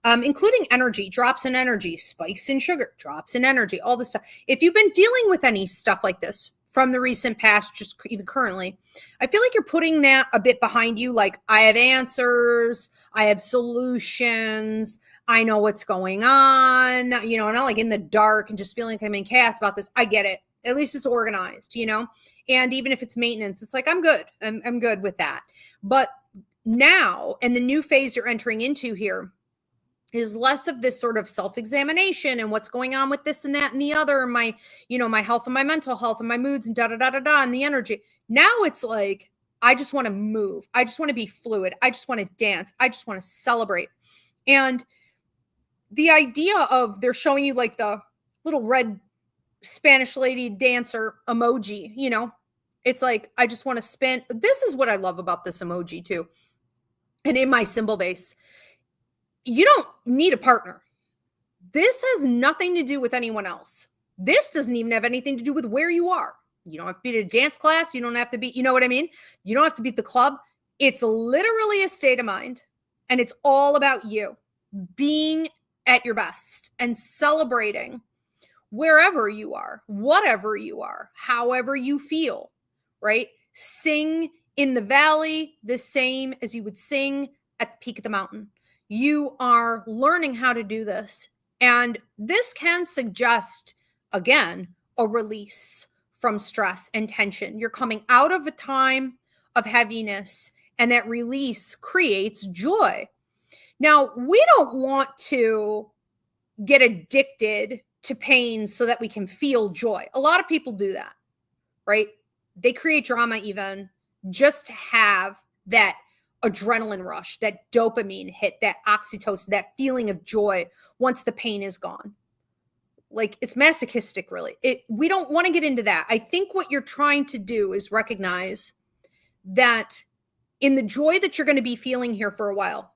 Including energy, drops in energy, spikes in sugar, drops in energy, all this stuff. If you've been dealing with any stuff like this from the recent past, just even currently, I feel like you're putting that a bit behind you. Like, I have answers, I have solutions, I know what's going on, you know, not like in the dark and just feeling like I'm in chaos about this. I get it. At least it's organized, you know? And even if it's maintenance, it's like, I'm good. I'm good with that. But now, and the new phase you're entering into here, is less of this sort of self-examination and what's going on with this and that and the other, my, you know, my health and my mental health and my moods and and the energy. Now it's like, I just want to move. I just want to be fluid. I just want to dance. I just want to celebrate. And the idea of they're showing you like the little red Spanish lady dancer emoji, you know, it's like, I just want to spin. This is what I love about this emoji too. And in my symbol base, you don't need a partner. This has nothing to do with anyone else. This doesn't even have anything to do with where you are. You don't have to be at a dance class. You don't have to be, you know what I mean? You don't have to be at the club. It's literally a state of mind. And it's all about you being at your best and celebrating wherever you are, whatever you are, however you feel, right? Sing in the valley the same as you would sing at the peak of the mountain. You are learning how to do this. And this can suggest, again, a release from stress and tension. You're coming out of a time of heaviness, and that release creates joy. Now, we don't want to get addicted to pain so that we can feel joy. A lot of people do that, right? They create drama even just to have that adrenaline rush, that dopamine hit, that oxytocin, that feeling of joy once the pain is gone. Like, it's masochistic, really. We don't want to get into that. I think what you're trying to do is recognize that in the joy that you're going to be feeling here for a while,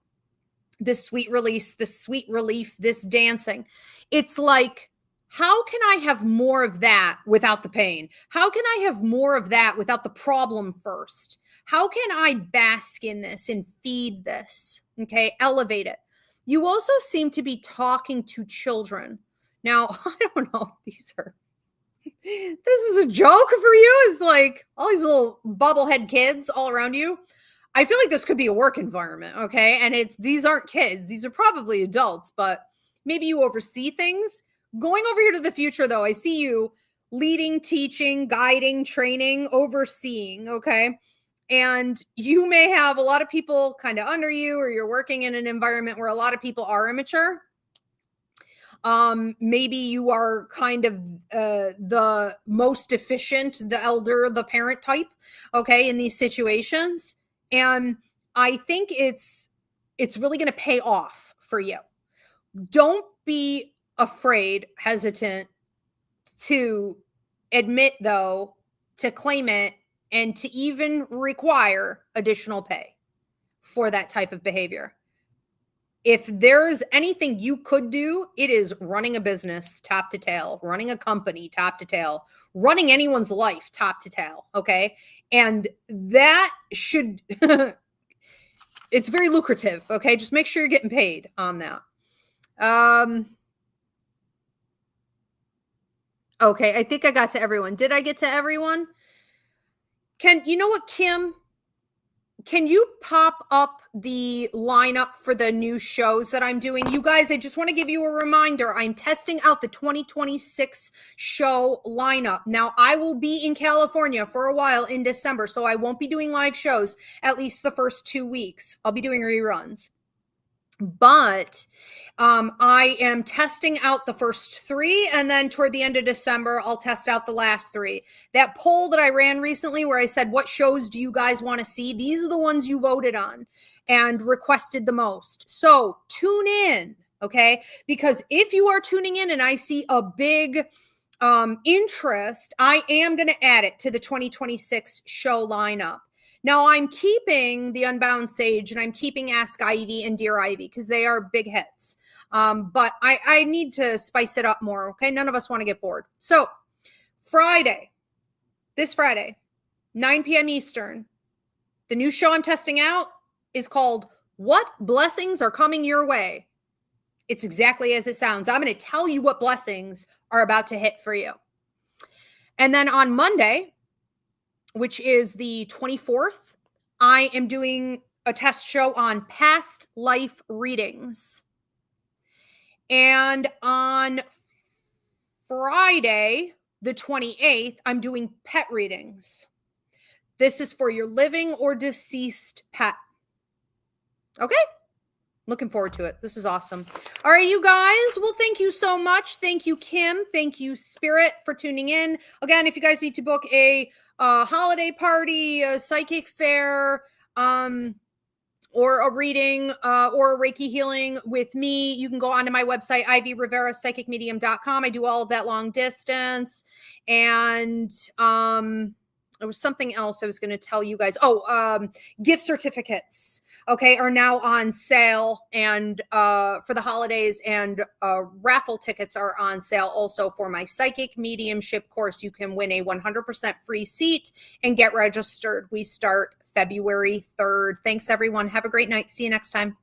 this sweet release, this sweet relief, this dancing, it's like, how can I have more of that without the pain? How can I have more of that without the problem first? How can I bask in this and feed this? Okay, elevate it. You also seem to be talking to children. Now, I don't know if this is a joke for you. It's like all these little bobblehead kids all around you. I feel like this could be a work environment, okay? And these aren't kids. These are probably adults, but maybe you oversee things. Going over here to the future, though, I see you leading, teaching, guiding, training, overseeing, okay? And you may have a lot of people kind of under you, or you're working in an environment where a lot of people are immature. Maybe you are kind of the most efficient, the elder, the parent type, okay, in these situations. And I think it's really going to pay off for you. Don't be afraid, hesitant to admit, though, to claim it and to even require additional pay for that type of behavior. if there's anything you could do, it is running a business top to tail, running a company top to tail, running anyone's life top to tail. Okay. And that should, it's very lucrative. Okay. Just make sure you're getting paid on that. Okay. I think I got to everyone. Did I get to everyone? You know what, Kim? Can you pop up the lineup for the new shows that I'm doing? You guys, I just want to give you a reminder. I'm testing out the 2026 show lineup. Now, I will be in California for a while in December, so I won't be doing live shows at least the first 2 weeks. I'll be doing reruns. But I am testing out the first 3, and then toward the end of December, I'll test out the last 3. That poll that I ran recently where I said, what shows do you guys want to see? These are the ones you voted on and requested the most. So tune in, okay? Because if you are tuning in and I see a big interest, I am going to add it to the 2026 show lineup. Now, I'm keeping the Unbound Sage and I'm keeping Ask Ivy and Dear Ivy because they are big hits. But I need to spice it up more, okay? None of us want to get bored. So, this Friday, 9 p.m. Eastern, the new show I'm testing out is called What Blessings Are Coming Your Way? It's exactly as it sounds. I'm going to tell you what blessings are about to hit for you. And then on Monday, which is the 24th, I am doing a test show on past life readings. And on Friday, the 28th, I'm doing pet readings. This is for your living or deceased pet. Okay? Looking forward to it. This is awesome. All right, you guys. Well, thank you so much. Thank you, Kim. Thank you, Spirit, for tuning in. Again, if you guys need to book a holiday party, a psychic fair, or a reading, or a Reiki healing with me, you can go onto my website, Ivy Rivera Psychic Medium.com. I do all of that long distance. And there was something else I was going to tell you guys. Gift certificates, okay, are now on sale, and for the holidays, and raffle tickets are on sale also for my psychic mediumship course. You can win a 100% free seat and get registered. We start February 3rd. Thanks, everyone. Have a great night. See you next time.